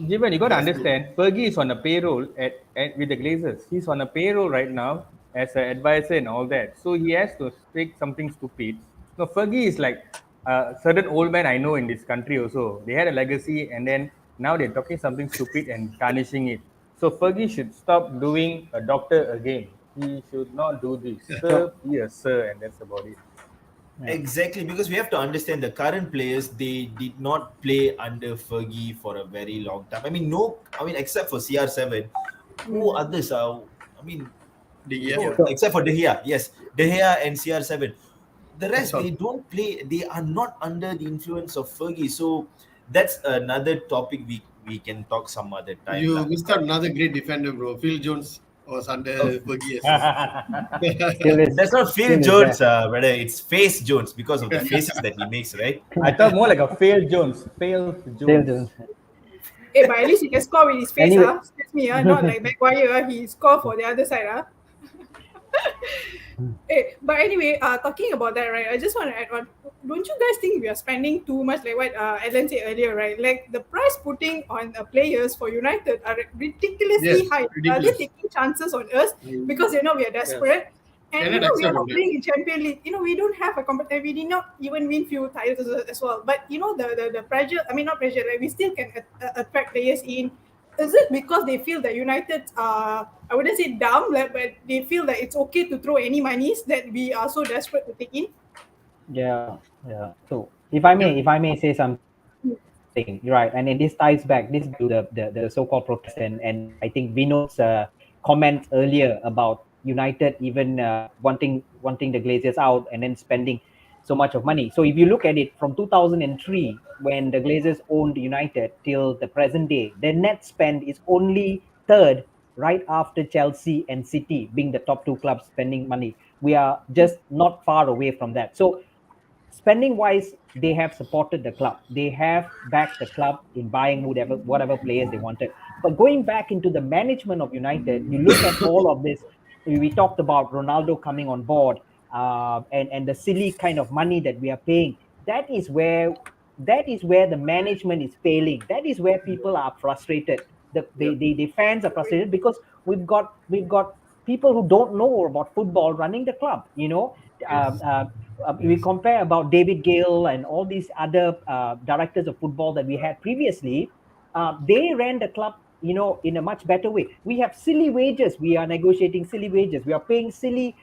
[SPEAKER 7] Given you got to
[SPEAKER 4] Yes, yes.
[SPEAKER 7] understand, Fergie is on a payroll at with the Glazers. He's on a payroll right now as an advisor and all that. So he has to speak something stupid. No, Fergie is like a certain old man I know in this country also. They had a legacy and then now they're talking something stupid and tarnishing it. So Fergie should stop doing a doctor again. He should not do this.
[SPEAKER 5] So
[SPEAKER 7] Sir, be a sir, and that's about it.
[SPEAKER 5] yeah.
[SPEAKER 1] Exactly, because we have to understand the current players, they did not play under Fergie for a very long time. I mean, no, I mean, except for CR7, who others are, I mean,
[SPEAKER 4] The
[SPEAKER 1] no,
[SPEAKER 4] year.
[SPEAKER 5] So
[SPEAKER 1] except for De Gea, yes, De Gea and CR7. the rest, they don't play. They are not under the influence of Fergie. So that's another topic we can talk some other time.
[SPEAKER 4] You
[SPEAKER 1] lah.
[SPEAKER 4] missed out another great defender, bro. Phil Jones was under
[SPEAKER 1] Oh.
[SPEAKER 4] Fergie as well.
[SPEAKER 5] Still is.
[SPEAKER 1] That's not Phil
[SPEAKER 5] Still is
[SPEAKER 1] Jones,
[SPEAKER 5] there.
[SPEAKER 1] brother. It's Face Jones because of the faces that he makes, right?
[SPEAKER 7] I thought more like a failed Jones. Failed
[SPEAKER 5] Still
[SPEAKER 7] Jones.
[SPEAKER 5] doing.
[SPEAKER 2] Hey, but at least he can score with his face,
[SPEAKER 5] Anyway.
[SPEAKER 2] Excuse me, not like Maguire, he score for the other side, Hey, but anyway, talking about that, right? I just want to add on. Don't you guys think we are spending too much, like what Alan said earlier, right? Like the price putting on players for United are ridiculously
[SPEAKER 4] Yes,
[SPEAKER 2] high.
[SPEAKER 4] ridiculous.
[SPEAKER 2] They're taking chances on us because we are desperate. And
[SPEAKER 4] Cannot
[SPEAKER 2] we are
[SPEAKER 4] accept
[SPEAKER 2] not
[SPEAKER 4] that.
[SPEAKER 2] playing in Champions League. We don't have a competition. We did not even win few titles as well. But the pressure. I mean, not pressure. Like we still can attract players in. Is it because they feel that United are, I wouldn't say dumb, but they feel that it's okay to throw any monies that we are so desperate to take in?
[SPEAKER 5] Yeah. So if I may say something, you're right, and then this ties back to the so-called protest and I think Vinod's comment earlier about United even wanting the Glazers out and then spending so much of money. So if you look at it from 2003, when the Glazers owned United till the present day, their net spend is only third, right after Chelsea and City being the top two clubs spending money. We are just not far away from that. So spending wise, they have supported the club. They have backed the club in buying whatever players they wanted. But going back into the management of United, you look at all of this. We talked about Ronaldo coming on board, and the silly kind of money that we are paying. That is where the management is failing. That is where people are frustrated. The fans are frustrated because we've got people who don't know about football running the club. We compare about David Gale and all these other directors of football that we had previously. They ran the club, in a much better way. We have silly wages. We are negotiating silly wages. We are paying silly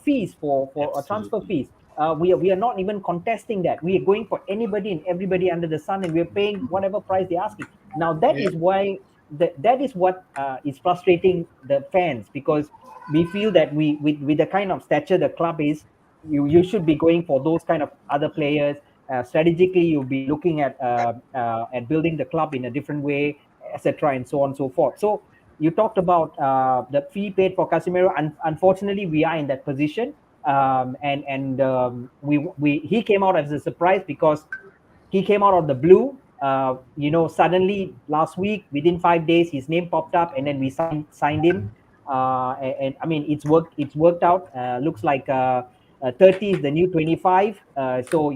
[SPEAKER 5] fees for transfer fees. We are not even contesting that. We are going for anybody and everybody under the sun, and we are paying whatever price they're asking. Now that is why that is what is frustrating the fans, because we feel that with the kind of stature the club is, you should be going for those kind of other players. Strategically, you'll be looking at building the club in a different way, etc., and so on and so forth. So you talked about the fee paid for Casemiro. Unfortunately, we are in that position, he came out as a surprise because he came out of the blue. Suddenly last week, within 5 days, his name popped up, and then we signed him. And I mean, it's worked out. Looks like 30 is the new 25. So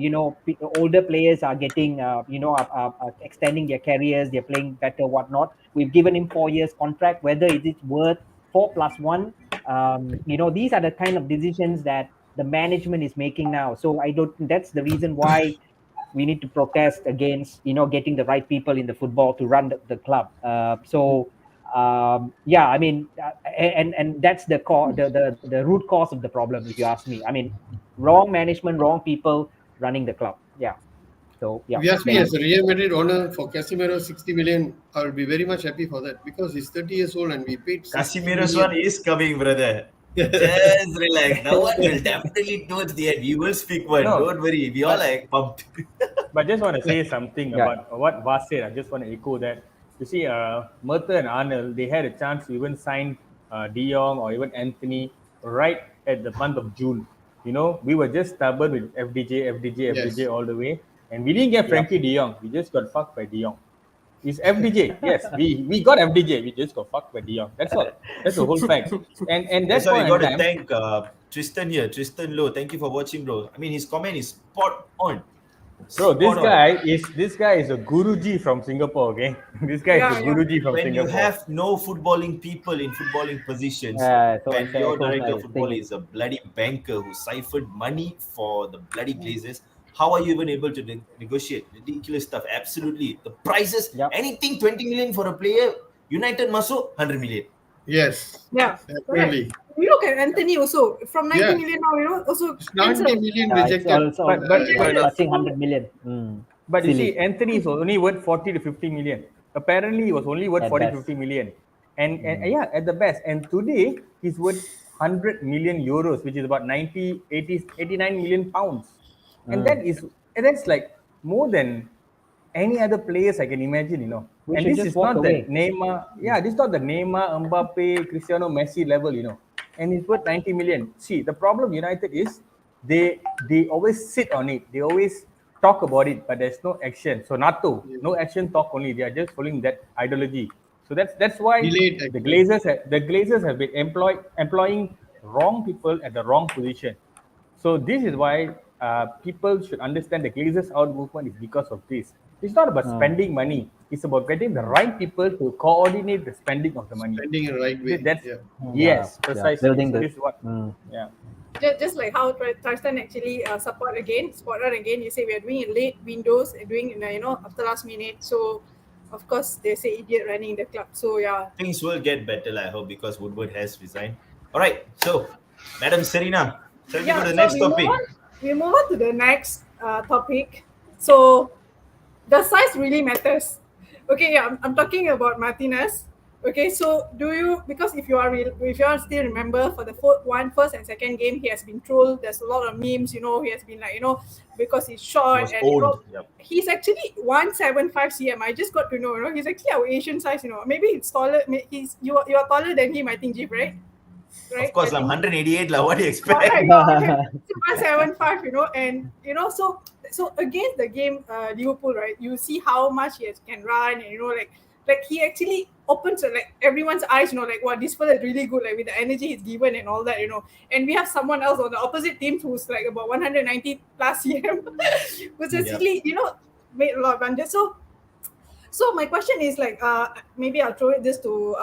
[SPEAKER 5] older players are getting are extending their careers. They're playing better, whatnot. We've given him 4 years contract. Whether it is worth 4+1, these are the kind of decisions that the management is making now. So I don't. That's the reason why we need to protest against getting the right people in the football to run the club. I mean, and that's the root cause of the problem, if you ask me. I mean, wrong management, wrong people running the club. So
[SPEAKER 4] If you ask me, as a Real Madrid owner, for Casemiro 60 million, I will be very much happy for that, because he's 30 years old and we paid 60
[SPEAKER 1] Casemiro's
[SPEAKER 4] million.
[SPEAKER 1] one is coming, brother. Just relax. No one will definitely towards the end. You will speak one.
[SPEAKER 7] No.
[SPEAKER 1] Don't worry. We all pumped.
[SPEAKER 7] But just want to say something about what Vas said. I just want to echo that. You see, Murtha and Arnold, they had a chance to even sign De Jong or even Anthony right at the month of June. We were just stubborn with FDJ all the way. And we didn't get Frankie De Jong. We just got fucked by De Jong. It's FDJ. Yes, we got FDJ. We just got fucked by De Jong. That's all. That's the whole fact. And that's
[SPEAKER 1] why
[SPEAKER 7] why
[SPEAKER 1] we got to thank Tristan here. Tristan Lowe. Thank you for watching, bro. I mean, his comment is spot on.
[SPEAKER 7] Bro, this guy is a Guruji from Singapore, okay? This guy is a Guruji from
[SPEAKER 1] when
[SPEAKER 7] Singapore.
[SPEAKER 1] You have no footballing people in footballing positions, when your director of football is a bloody banker who siphoned money for the bloody Glazers, how are you even able to negotiate ridiculous stuff? Absolutely. The prices, anything 20 million for a player, United Maso, 100 million.
[SPEAKER 4] Yes.
[SPEAKER 2] Yeah.
[SPEAKER 4] Really.
[SPEAKER 2] We look at Anthony also, from 90 million now, also
[SPEAKER 4] 90 million rejected.
[SPEAKER 5] It's touching 100 million.
[SPEAKER 7] But you see, Anthony is only worth 40 to 50 million. Apparently, he was only worth 40 to 50 million. And at the best. And today, he's worth 100 million euros, which is about 89 million pounds. And that's like more than any other players I can imagine,
[SPEAKER 5] We
[SPEAKER 7] And
[SPEAKER 5] should
[SPEAKER 7] this
[SPEAKER 5] just
[SPEAKER 7] is
[SPEAKER 5] walk
[SPEAKER 7] not
[SPEAKER 5] away.
[SPEAKER 7] that Neymar, this is not the Neymar, Mbappe, Cristiano, Messi level, And it's worth 90 million. See, the problem United is they always sit on it. They always talk about it, but there's no action. So NATO, no action, talk only. They are just following that ideology. So that's why
[SPEAKER 4] Delayed
[SPEAKER 7] the
[SPEAKER 4] action.
[SPEAKER 7] Glazers have been employing wrong people at the wrong position. So this is why people should understand the Glazers out movement is because of this. It's not about spending money. It's about getting the right people to coordinate the spending of the money.
[SPEAKER 4] Spending in the right way.
[SPEAKER 7] That's
[SPEAKER 4] Yeah.
[SPEAKER 7] yes, precisely.
[SPEAKER 5] Building
[SPEAKER 7] So
[SPEAKER 5] the
[SPEAKER 7] this is what yeah.
[SPEAKER 2] Just like how Tarzan actually spot on again. You say we are doing in late windows and doing in after last minute. So of course they say idiot running the club. So yeah.
[SPEAKER 1] Things will get better, I hope, because Woodward has resigned. All right, so Madam Serena, shall we go to the
[SPEAKER 2] So
[SPEAKER 1] next topic?
[SPEAKER 2] we move on to the next topic. So the size really matters. Okay, yeah, I'm talking about Martinez. Okay, so do you, because if you are still remember for the first and second game, he has been trolled. There's a lot of memes. He has been like because he's
[SPEAKER 1] He
[SPEAKER 2] short
[SPEAKER 1] was
[SPEAKER 2] and
[SPEAKER 1] owned. Yep.
[SPEAKER 2] he's actually 175 cm. I just got to know. He's actually our Asian size. Maybe he's taller. You are taller than him. I think, Jeep, right?
[SPEAKER 1] Of course,
[SPEAKER 2] I
[SPEAKER 1] I'm
[SPEAKER 2] think-
[SPEAKER 1] 188. What do you expect?
[SPEAKER 2] Correct. 175, and so against the game Liverpool, right? You see how much he can run, and like he actually opens like everyone's eyes, like wow, this fella is really good, like with the energy he's given and all that, And we have someone else on the opposite team who's like about 190 plus cm, who's actually made a lot of blunders. So my question is like, maybe I'll throw this to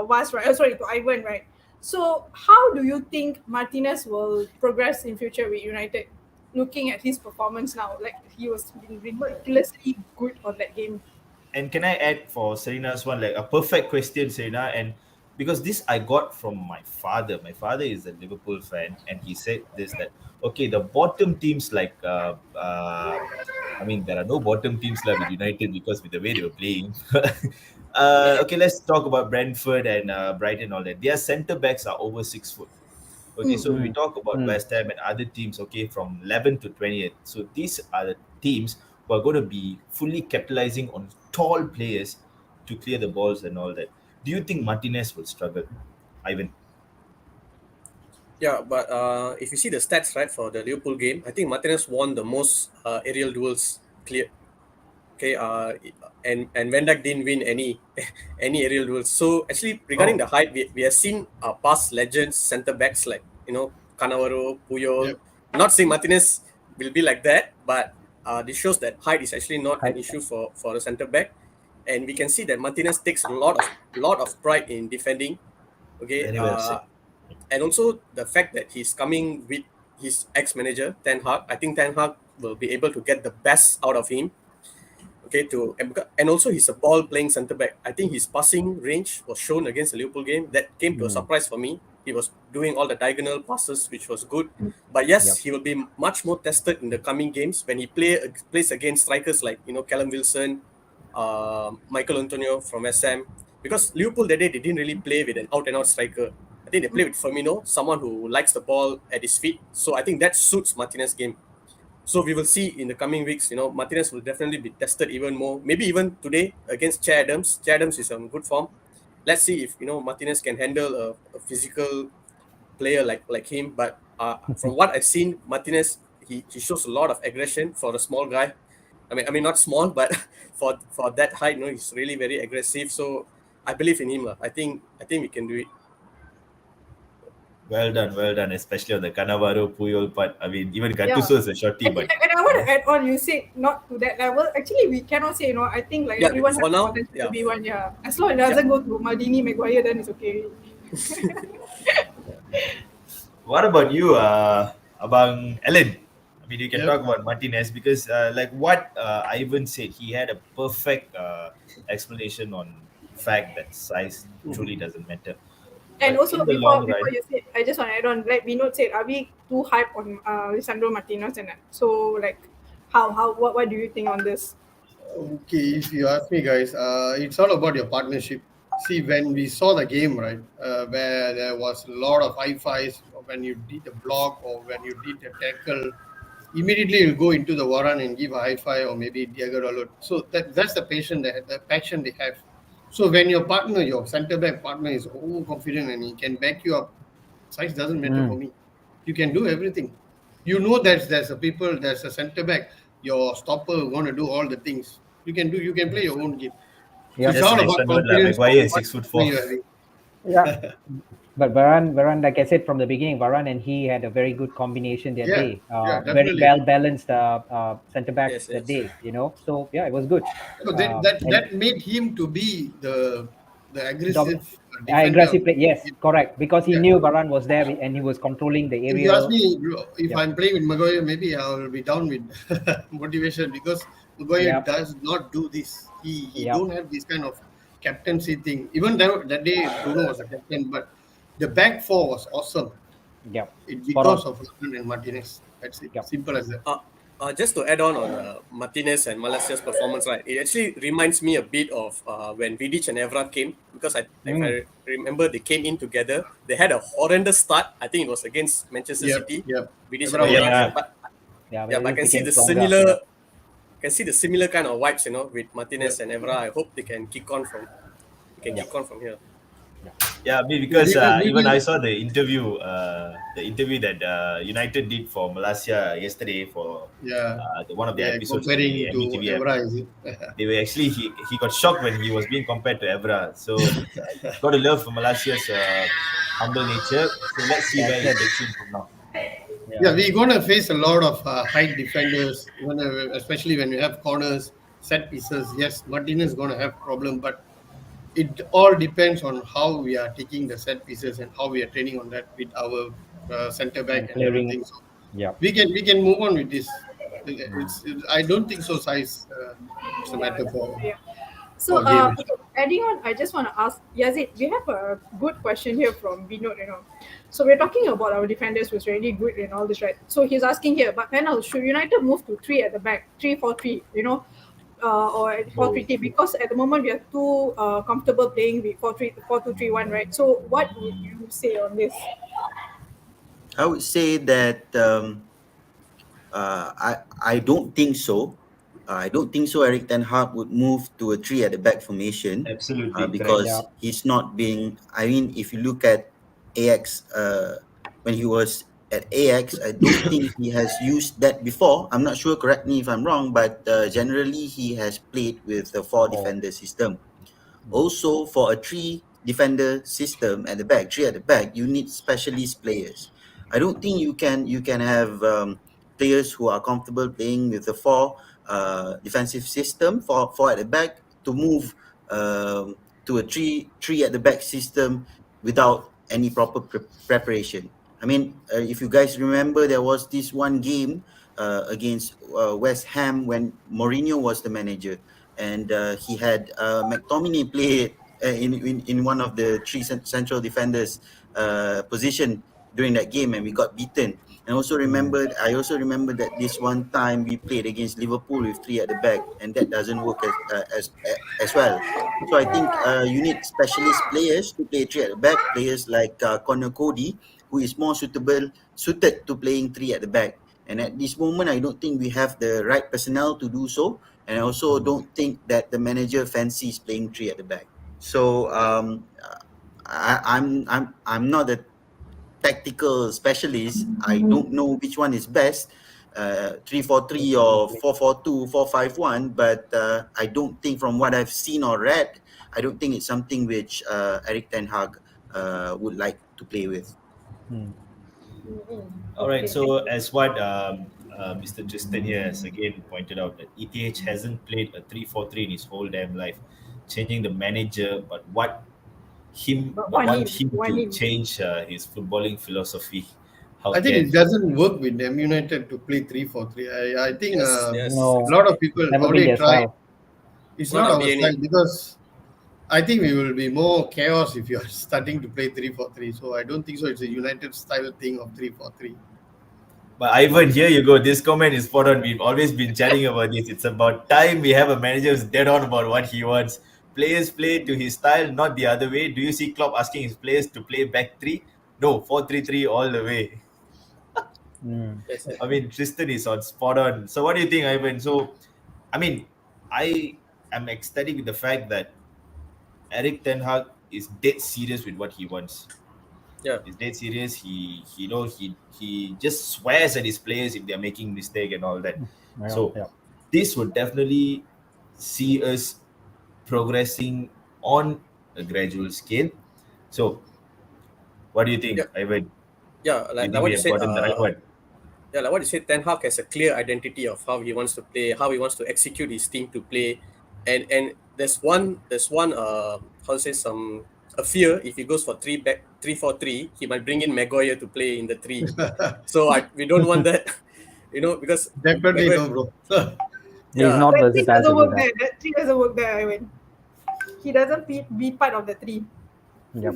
[SPEAKER 2] Was, right? Sorry, to Ivan, right? So how do you think Martinez will progress in future with United? Looking at his performance now, like he was ridiculously good on that game.
[SPEAKER 1] And can I add for Serena's one, like a perfect question, Serena? And because this I got from my father. My father is a Liverpool fan, and he said this, that okay, the bottom teams like I mean, there are no bottom teams like with United because with the way they were playing. Okay, let's talk about Brentford and Brighton, all that. Their centre backs are over 6 foot. Okay, so we talk about West Ham and other teams, okay, from 11 to 28. So these are the teams who are going to be fully capitalizing on tall players to clear the balls and all that. Do you think Martinez will struggle, Ivan?
[SPEAKER 6] Yeah, but if you see the stats, right, for the Liverpool game, I think Martinez won the most aerial duels clear. Okay, and Van Dijk didn't win any any aerial duels. So actually, regarding the height, we have seen past legends centre backs like Cannavaro, Puyol.
[SPEAKER 4] Yep.
[SPEAKER 6] Not saying Martinez will be like that, but this shows that height is actually not an issue for a centre back, and we can see that Martinez takes a lot of pride in defending. Okay,
[SPEAKER 1] Very well said.
[SPEAKER 6] and also the fact that he's coming with his ex-manager Ten Hag. I think Ten Hag will be able to get the best out of him. Okay, and also he's a ball-playing centre back. I think his passing range was shown against the Liverpool game. That came to a surprise for me. He was doing all the diagonal passes, which was good. But yes, he will be much more tested in the coming games when he plays against strikers like Callum Wilson, Michael Antonio from SM. Because Liverpool that day they didn't really play with an out-and-out striker. I think they played with Firmino, someone who likes the ball at his feet. So I think that suits Martinez's game. So we will see in the coming weeks, Martinez will definitely be tested even more. Maybe even today against Che Adams. Che Adams is on good form. Let's see if Martinez can handle a physical player like him. But from what I've seen, Martinez he shows a lot of aggression for a small guy. I mean not small, but for that height, he's really very aggressive. So I believe in him. I think we can do it.
[SPEAKER 1] Well done, especially on the Cannavaro, Puyol part. I mean, even Gattuso is a shorty, but
[SPEAKER 2] And I want to add on, you said not to that level. Actually, we cannot say, I think like everyone has
[SPEAKER 6] for now,
[SPEAKER 2] potential to be one, As long as it doesn't go to Maldini, Maguire, then it's okay.
[SPEAKER 1] what about you, Abang Ellen? I mean, you can
[SPEAKER 4] Yep.
[SPEAKER 1] talk about Martinez because, like what Ivan said, he had a perfect explanation on the fact that size truly doesn't matter.
[SPEAKER 2] And
[SPEAKER 1] But
[SPEAKER 2] also,
[SPEAKER 1] in the
[SPEAKER 2] before
[SPEAKER 1] long run,
[SPEAKER 2] you said, I just want to add on, like Vinod said, are we too hype on Lisandro Martinez and that? So, like, what do you think on this?
[SPEAKER 4] Okay, if you ask me, guys, it's all about your partnership. see, when we saw the game, right, where there was a lot of high fives when you did a block or when you did a tackle, immediately you'll go into the Warren and give a high five or maybe Diego Dalot. So that's the passion they have. So when your partner, your centre back partner is overconfident and he can back you up, size doesn't matter for me. You can do everything. You know that there's a centre back, your stopper going to do all the things. You can play your own game.
[SPEAKER 5] Yeah.
[SPEAKER 4] It's
[SPEAKER 1] Just
[SPEAKER 4] all
[SPEAKER 1] an
[SPEAKER 4] about
[SPEAKER 1] extra note,
[SPEAKER 4] confidence.
[SPEAKER 1] Maguire is
[SPEAKER 4] What
[SPEAKER 1] 6'4".
[SPEAKER 4] partner you're having.
[SPEAKER 5] Yeah. But Varane, like I said from the beginning, Varane and he had a very good combination that
[SPEAKER 4] Yeah,
[SPEAKER 5] day. Very
[SPEAKER 4] definitely.
[SPEAKER 5] well balanced centre back
[SPEAKER 6] Yes,
[SPEAKER 5] that
[SPEAKER 6] yes.
[SPEAKER 5] day. So yeah, it was good.
[SPEAKER 4] So that made him to be the aggressive defender.
[SPEAKER 5] Aggressive play, yes, correct. Because he
[SPEAKER 4] Yeah.
[SPEAKER 5] knew Varane was there and he was controlling the
[SPEAKER 4] If you ask
[SPEAKER 5] area.
[SPEAKER 4] me if
[SPEAKER 5] Yeah.
[SPEAKER 4] I'm playing with Maguire, maybe I'll be down with motivation because Maguire
[SPEAKER 5] Yep.
[SPEAKER 4] does not do this. He
[SPEAKER 5] Yep.
[SPEAKER 4] don't have this kind of captaincy thing. Even that day Bruno was a captain, but the back four was awesome.
[SPEAKER 5] Yeah.
[SPEAKER 4] It's because of Lachlan and Martinez. That's it.
[SPEAKER 5] Yep.
[SPEAKER 4] Simple as that.
[SPEAKER 6] Just to add on Martinez and Malaysia's performance, right? It actually reminds me a bit of when Vidic and Evra came, because if I remember, they came in together. They had a horrendous start. I think it was against Manchester City.
[SPEAKER 4] Yep.
[SPEAKER 6] Vidic
[SPEAKER 4] Evra
[SPEAKER 6] and
[SPEAKER 4] was-
[SPEAKER 6] Evra.
[SPEAKER 5] Yeah,
[SPEAKER 6] But I can see
[SPEAKER 5] became
[SPEAKER 6] the
[SPEAKER 5] stronger.
[SPEAKER 6] similar kind of vibes, with Martinez and Evra. I hope they can kick on from here.
[SPEAKER 1] Yeah, because
[SPEAKER 4] We
[SPEAKER 1] even
[SPEAKER 4] will-
[SPEAKER 1] I saw the interview that United did for Malaysia yesterday for one of the episodes of
[SPEAKER 4] comparing
[SPEAKER 1] the
[SPEAKER 4] to
[SPEAKER 1] MBTV app.
[SPEAKER 4] Evra, is it?
[SPEAKER 1] They were actually he got shocked when he was being compared to Evra. So got to love for Malaysia's humble nature. So let's see where he takes him from now.
[SPEAKER 4] Yeah, we're going to face a lot of height defenders, especially when we have corners, set pieces. Yes, Martinez is going to have problem, but it all depends on how we are taking the set pieces and how we are training on that with our centre back and
[SPEAKER 5] clearing.
[SPEAKER 4] everything. So
[SPEAKER 5] Yeah.
[SPEAKER 4] we can move on with this. I don't think so. Size it's a matter for.
[SPEAKER 2] Yeah. So,
[SPEAKER 4] for games.
[SPEAKER 2] adding on, I just want to ask Yazid, we have a good question here from Vinod, So we're talking about our defenders who's really good and all this, right? So he's asking here, but Panel, should United move to 3 at the back, 3-4-3, or 4-3-3? Because at the moment we are too comfortable playing with 4-2-3-1, right? So what would you say on this?
[SPEAKER 3] I would say that I don't think so. I don't think so. Eric Ten Hag would move to a 3 at the back formation.
[SPEAKER 1] Absolutely,
[SPEAKER 3] because
[SPEAKER 5] correct.
[SPEAKER 3] he's not being. I mean, if you look at AX, when he was at AX, I don't think he has used that before. I'm not sure. Correct me if I'm wrong, but generally he has played with a 4 defender system. Also, for a 3 defender system at the back, 3 at the back, you need specialist players. I don't think you can have players who are comfortable playing with a 4 defensive system, 4 at the back, to move to a 3 at the back system without any proper preparation. I mean, if you guys remember, there was this one game against West Ham when Mourinho was the manager, and he had McTominay play in one of the 3 central defenders position during that game, and we got beaten. And I also remember that this one time we played against Liverpool with 3 at the back, and that doesn't work as well. So I think you need specialist players to play 3 at the back. Players like Connor Cody, who is more suited to playing 3 at the back. And at this moment, I don't think we have the right personnel to do so. And I also don't think that the manager fancies playing 3 at the back. So I'm not a tactical specialist. I don't know which one is best, 3-4-3 or 4-4-2, 4-5-1. But I don't think, from what I've seen or read, I don't think it's something which Eric Ten Hag would like to play with.
[SPEAKER 1] All right. So as what Mr. Tristan here has again pointed out, that ETH hasn't played a 3-4-3 in his whole damn life, changing the manager, but want him to change his footballing philosophy.
[SPEAKER 4] I think it doesn't work with them United to play 3-4-3. I think
[SPEAKER 6] Yes.
[SPEAKER 4] a lot of people
[SPEAKER 5] Never been
[SPEAKER 4] already
[SPEAKER 5] their
[SPEAKER 4] tried.
[SPEAKER 5] style.
[SPEAKER 4] It's
[SPEAKER 6] Will
[SPEAKER 4] not
[SPEAKER 6] not
[SPEAKER 4] our
[SPEAKER 6] be any-
[SPEAKER 4] style, because I think we will be more chaos if you are starting to play 3-4-3. So I don't think so. It's a United style thing of 3-4-3.
[SPEAKER 1] But Ivan, here you go. This comment is spot on. We've always been chatting about this. It's about time we have a manager who's dead on about what he wants. players play to his style, not the other way? Do you see Klopp asking his players to play back three? No, 4-3-3 all the way.
[SPEAKER 6] Yes,
[SPEAKER 1] I mean, Tristan is on spot on. So, what do you think, Ivan? So, I mean, I am ecstatic with the fact that Eric Ten Hag is dead serious with what he wants.
[SPEAKER 6] yeah,
[SPEAKER 1] He's dead serious. He just swears at his players if they're making mistake and all that. So this would definitely see us progressing on a gradual scale. So what do you think,
[SPEAKER 6] yeah,
[SPEAKER 1] Ivan?
[SPEAKER 6] yeah.
[SPEAKER 1] Do you
[SPEAKER 6] Like
[SPEAKER 1] think
[SPEAKER 6] what
[SPEAKER 1] we
[SPEAKER 6] you
[SPEAKER 1] have
[SPEAKER 6] said.
[SPEAKER 1] gotten the right one?
[SPEAKER 6] Yeah, like what you said, Ten Hag has a clear identity of how he wants to play, how he wants to execute his team to play, and there's one how to say some a fear if he goes for 3-4-3, he might bring in Maguire to play in the three. So we don't want that, because
[SPEAKER 4] Definitely
[SPEAKER 6] Maguire,
[SPEAKER 4] no, bro.
[SPEAKER 5] He's
[SPEAKER 6] yeah,
[SPEAKER 5] not
[SPEAKER 2] That tree
[SPEAKER 5] versatile to
[SPEAKER 2] doesn't
[SPEAKER 5] do
[SPEAKER 2] work
[SPEAKER 5] that.
[SPEAKER 2] there. That tree doesn't work there, Ivan. He doesn't be part of the tree.
[SPEAKER 5] Yep.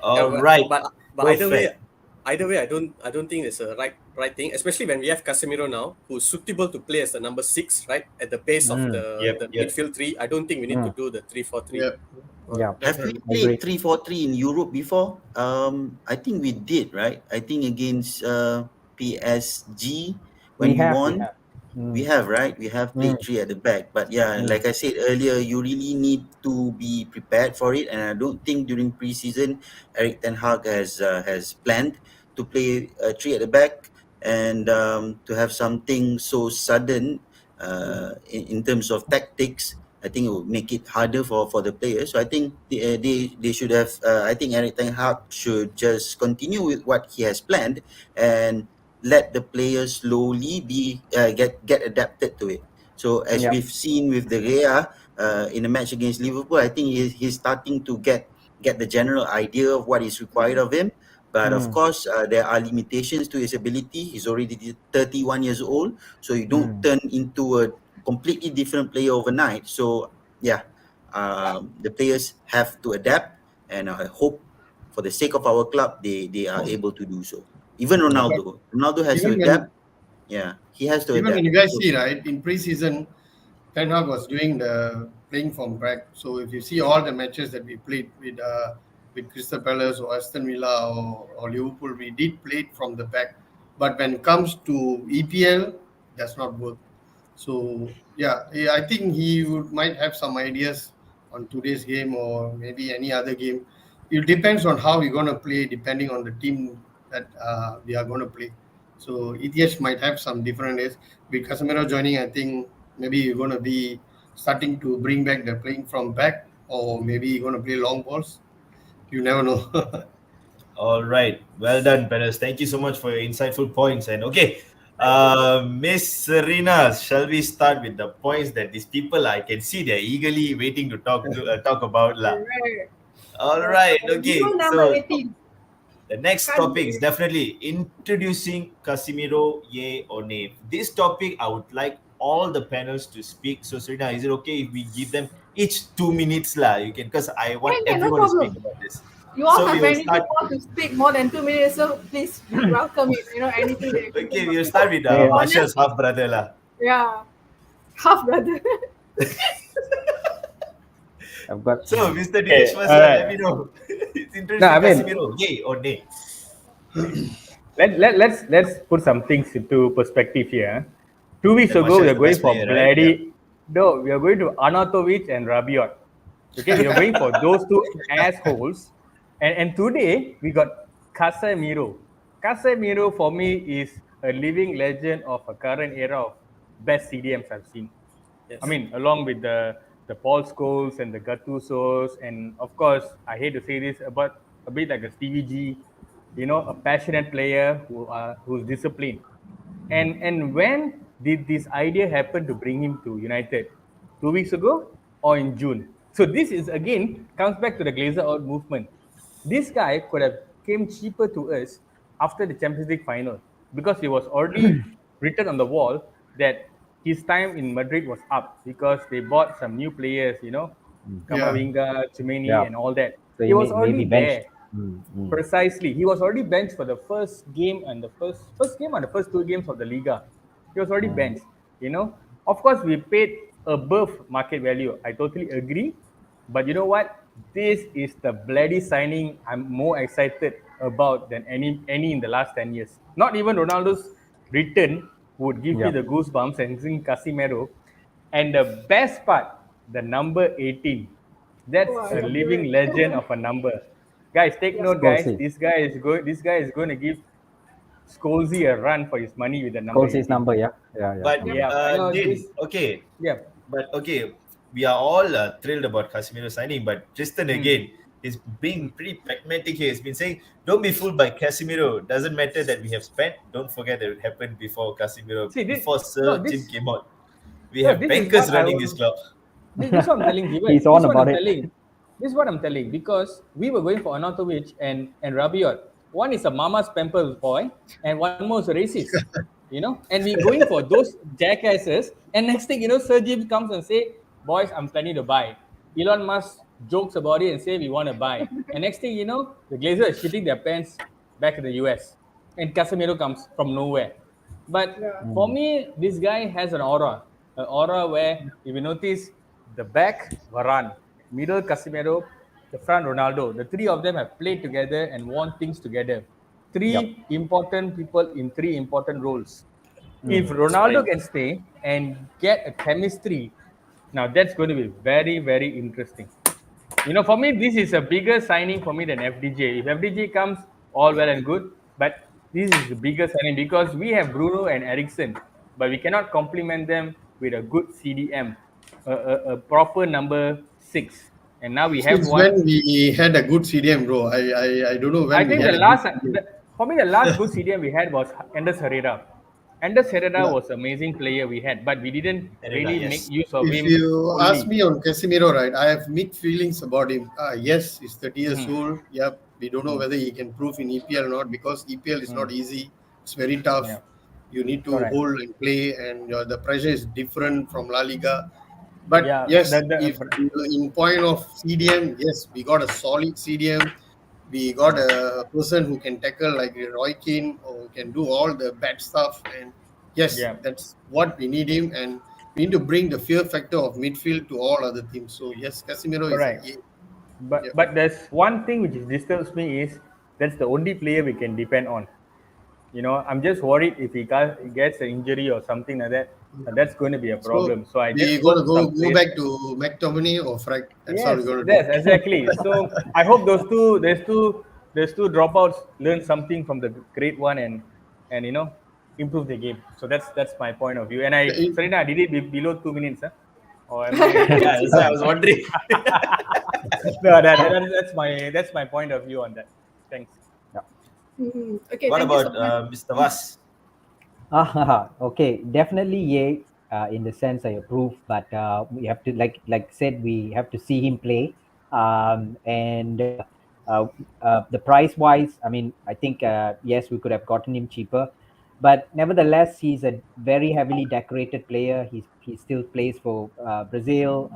[SPEAKER 1] All
[SPEAKER 6] yeah,
[SPEAKER 1] right.
[SPEAKER 6] but
[SPEAKER 1] Perfect.
[SPEAKER 6] either way, I don't think it's a right thing, especially when we have Casemiro now, who's suitable to play as the number 6, right, at the base of the
[SPEAKER 1] Yep.
[SPEAKER 6] midfield three. I don't think we need to do the 3-4-3.
[SPEAKER 4] Yeah,
[SPEAKER 5] Yeah.
[SPEAKER 3] Have we
[SPEAKER 4] definitely.
[SPEAKER 3] played
[SPEAKER 5] Agree.
[SPEAKER 3] 3-4-3 in Europe before? I think we did, right? I think against PSG when
[SPEAKER 5] We
[SPEAKER 3] we
[SPEAKER 5] have.
[SPEAKER 3] won. We
[SPEAKER 5] Mm.
[SPEAKER 3] have, right? We have
[SPEAKER 5] Mm.
[SPEAKER 3] played three at the back. But yeah,
[SPEAKER 5] Mm.
[SPEAKER 3] like I said earlier, you really need to be prepared for it. And I don't think during preseason, Eric Ten Hag has planned to play three at the back and to have something so sudden in terms of tactics. I think it will make it harder for the players. So I think they should have. I think Eric Ten Hag should just continue with what he has planned and let the players slowly get adapted to it. So as
[SPEAKER 5] Yep.
[SPEAKER 3] we've seen with the Gea in the match against Liverpool, I think he's starting to get the general idea of what is required of him. But of
[SPEAKER 5] Mm.
[SPEAKER 3] course, there are limitations to his ability. He's already 31 years old, so you don't
[SPEAKER 5] Mm.
[SPEAKER 3] turn into a completely different player overnight. So yeah, the players have to adapt, and I hope for the sake of our club, they are able to do so. Even
[SPEAKER 4] But
[SPEAKER 3] Ronaldo has to
[SPEAKER 4] even
[SPEAKER 3] adapt.
[SPEAKER 4] when
[SPEAKER 3] Yeah, he has to
[SPEAKER 4] even when
[SPEAKER 3] adapt.
[SPEAKER 4] you guys
[SPEAKER 3] So,
[SPEAKER 4] see, right, in preseason, Ten Hag was doing the playing from back. So if you see all the matches that we played with Crystal Palace or Aston Villa or Liverpool, we did play it from the back. But when it comes to EPL, does not work. So yeah, I think might have some ideas on today's game or maybe any other game. It depends on how we're going to play, depending on the team that we are going to play. So ETH might have some different ways. With Casemiro joining, I think maybe you're going to be starting to bring back the playing from back, or maybe you're going to play long balls. You never know.
[SPEAKER 1] All right. Well done, Perez. Thank you so much for your insightful points. And okay, Miss Serena, shall we start with the points that these people I can see they're eagerly waiting to talk about lah.
[SPEAKER 2] Right.
[SPEAKER 1] All right.
[SPEAKER 2] View
[SPEAKER 1] Okay.
[SPEAKER 2] number
[SPEAKER 1] So
[SPEAKER 2] 18.
[SPEAKER 1] the next
[SPEAKER 2] Can't
[SPEAKER 1] topic is
[SPEAKER 2] wait.
[SPEAKER 1] definitely introducing Casemiro, yay or nay. This topic I would like all the panels to speak. So Serena, is it okay if we give them each 2 minutes lah? You can, because I want
[SPEAKER 2] No
[SPEAKER 1] everyone to speak
[SPEAKER 2] problem.
[SPEAKER 1] about this.
[SPEAKER 2] You all
[SPEAKER 1] So we
[SPEAKER 2] have
[SPEAKER 1] will
[SPEAKER 2] anything
[SPEAKER 1] start.
[SPEAKER 2] more to speak more than 2 minutes, so please we welcome it. Anything that you can
[SPEAKER 1] Okay,
[SPEAKER 2] think
[SPEAKER 1] we'll
[SPEAKER 2] of.
[SPEAKER 1] start with
[SPEAKER 5] Yeah.
[SPEAKER 1] Marshall's half brother lah.
[SPEAKER 2] Yeah, half brother.
[SPEAKER 5] I've got.
[SPEAKER 1] So, Mr.
[SPEAKER 7] Okay,
[SPEAKER 1] Dinesh first,
[SPEAKER 7] alright.
[SPEAKER 1] let me know. It's interesting.
[SPEAKER 5] No, I mean-
[SPEAKER 1] Casemiro, yay or nay?
[SPEAKER 7] Let's put some things into perspective here. 2 weeks
[SPEAKER 1] The
[SPEAKER 7] ago, we
[SPEAKER 1] Martial is
[SPEAKER 7] are
[SPEAKER 1] the
[SPEAKER 7] going
[SPEAKER 1] best
[SPEAKER 7] for
[SPEAKER 1] player, right?
[SPEAKER 7] bloody. No, we are going to Anatovic and Rabiot. Okay, we are going for those two assholes. And today, we got Casemiro. Casemiro, for me, is a living legend of a current era of best CDMs I've seen.
[SPEAKER 6] Yes.
[SPEAKER 7] I mean, along with the Paul Scholes and the Gattusos, and of course, I hate to say this, but a bit like a Stevie G, a passionate player who's disciplined. And when did this idea happen to bring him to United? 2 weeks ago or in June? So this is again comes back to the Glazer out movement. This guy could have came cheaper to us after the Champions League final because he was already written on the wall that his time in Madrid was up because they bought some new players, Kamavinga, Chimeni,
[SPEAKER 5] Yeah.
[SPEAKER 7] and all that.
[SPEAKER 5] So
[SPEAKER 7] He was already
[SPEAKER 5] maybe benched.
[SPEAKER 7] there. Precisely. He was already benched for the first game and the first game and the first 2 games of the Liga. He was already benched. Of course, we paid above market value. I totally agree. But you know what? This is the bloody signing I'm more excited about than any in the last 10 years. Not even Ronaldo's return would give me
[SPEAKER 5] Yeah.
[SPEAKER 7] the goosebumps and seeing Casemiro. And the best part, the number 18. That's
[SPEAKER 2] Wow,
[SPEAKER 7] a
[SPEAKER 2] your
[SPEAKER 7] living
[SPEAKER 2] favorite.
[SPEAKER 7] legend of a number. Guys, take
[SPEAKER 2] Yeah.
[SPEAKER 7] note, guys.
[SPEAKER 5] Scorsese.
[SPEAKER 7] This guy is going to give Scolzy a run for his money with the number
[SPEAKER 5] Scorsese's
[SPEAKER 7] 18.
[SPEAKER 5] number, yeah. Yeah, yeah.
[SPEAKER 1] But
[SPEAKER 7] Yeah, I know
[SPEAKER 1] Din,
[SPEAKER 7] this.
[SPEAKER 1] okay,
[SPEAKER 7] Yeah.
[SPEAKER 1] but okay, we are all thrilled about Casemiro signing, but Tristan again is being pretty pragmatic here. He's been saying, "Don't be fooled by Casemiro. Doesn't matter that we have spent. Don't forget that it happened before Casemiro,
[SPEAKER 7] See,
[SPEAKER 1] before
[SPEAKER 7] no,
[SPEAKER 1] Sir Jim came out. We
[SPEAKER 7] no,
[SPEAKER 1] have
[SPEAKER 7] this is what
[SPEAKER 1] bankers
[SPEAKER 7] I
[SPEAKER 1] running
[SPEAKER 7] was.
[SPEAKER 1] this club."
[SPEAKER 7] This is what I'm telling you.
[SPEAKER 5] He's
[SPEAKER 7] This
[SPEAKER 5] on
[SPEAKER 7] is what
[SPEAKER 5] about
[SPEAKER 7] I'm
[SPEAKER 5] it.
[SPEAKER 7] telling. This is what I'm telling because we were going for Anatovic and Rabiot. One is a mama's pampers boy, and one more is a racist. And we going for those jackasses. And next thing Sir Jim comes and say, "Boys, I'm planning to buy." Elon Musk jokes about it and say we want to buy. And next thing the Glazers are shitting their pants back in the US, and Casemiro comes from nowhere. But
[SPEAKER 2] Yeah.
[SPEAKER 7] for me, this guy has an aura where if you notice the back Varane, middle Casemiro, the front Ronaldo. The three of them have played together and won things together.
[SPEAKER 5] Yep.
[SPEAKER 7] Three important people in three important roles. If
[SPEAKER 1] That's
[SPEAKER 7] Ronaldo
[SPEAKER 1] right.
[SPEAKER 7] can stay and get a chemistry, now that's going to be very, very interesting. For me, this is a bigger signing for me than FDJ. If FDJ comes, all well and good, but this is the bigger signing because we have Bruno and Ericsson, but we cannot complement them with a good CDM, a proper number 6. And now we have
[SPEAKER 4] Since
[SPEAKER 7] one.
[SPEAKER 4] when we had a good CDM, bro? I don't know
[SPEAKER 7] I
[SPEAKER 4] when we
[SPEAKER 7] think
[SPEAKER 4] had a good CDM.
[SPEAKER 7] for me, the last good CDM we had was Anders Herrera. Anders Herrera
[SPEAKER 4] Yeah.
[SPEAKER 7] was an amazing player we had, but we didn't
[SPEAKER 1] Herrera,
[SPEAKER 7] really make
[SPEAKER 1] yes.
[SPEAKER 7] use of
[SPEAKER 4] If
[SPEAKER 7] him
[SPEAKER 4] you ask
[SPEAKER 7] fully.
[SPEAKER 4] me on Casemiro, right, I have mixed feelings about him. Yes, he's 30 years old. Yep, we don't know whether he can prove in EPL or not because EPL is not easy. It's very tough.
[SPEAKER 7] Yeah,
[SPEAKER 4] You need to
[SPEAKER 7] correct.
[SPEAKER 4] hold and play, and the pressure is different from La Liga. But
[SPEAKER 7] Yeah,
[SPEAKER 4] yes, if in point of CDM, yes, we got a solid CDM. We got a person who can tackle like Roy Keane or can do all the bad stuff. And yes,
[SPEAKER 7] yeah.
[SPEAKER 4] that's what we need him. And we need to bring the fear factor of midfield to all other teams. So yes, Casemiro is a
[SPEAKER 7] Correct. But
[SPEAKER 4] Yep.
[SPEAKER 7] but there's one thing which disturbs me is that's the only player we can depend on. I'm just worried if he gets an injury or something like that, that's going to be a
[SPEAKER 4] So
[SPEAKER 7] problem. So I
[SPEAKER 4] we
[SPEAKER 7] just
[SPEAKER 4] gonna
[SPEAKER 7] hope
[SPEAKER 4] go
[SPEAKER 7] some
[SPEAKER 4] go
[SPEAKER 7] players.
[SPEAKER 4] back to McTominay or Frank. That's how we're
[SPEAKER 7] Yes,
[SPEAKER 4] gonna do.
[SPEAKER 7] yes, exactly. So I hope there's two dropouts learn something from the great one and improve the game. So that's my point of view. And Serena, I did it below 2 minutes, huh? Or am I?
[SPEAKER 1] Yeah, that's why I was wondering.
[SPEAKER 7] No, that's my point of view on that. Thanks.
[SPEAKER 2] Okay,
[SPEAKER 1] What
[SPEAKER 2] thank you so
[SPEAKER 1] about
[SPEAKER 2] much.
[SPEAKER 1] Mr. Vas?
[SPEAKER 5] Okay, definitely yay. In the sense I approve, but we have to like said we have to see him play. And uh, the price wise, I mean, I think yes, we could have gotten him cheaper, but nevertheless, he's a very heavily decorated player. He still plays for Brazil.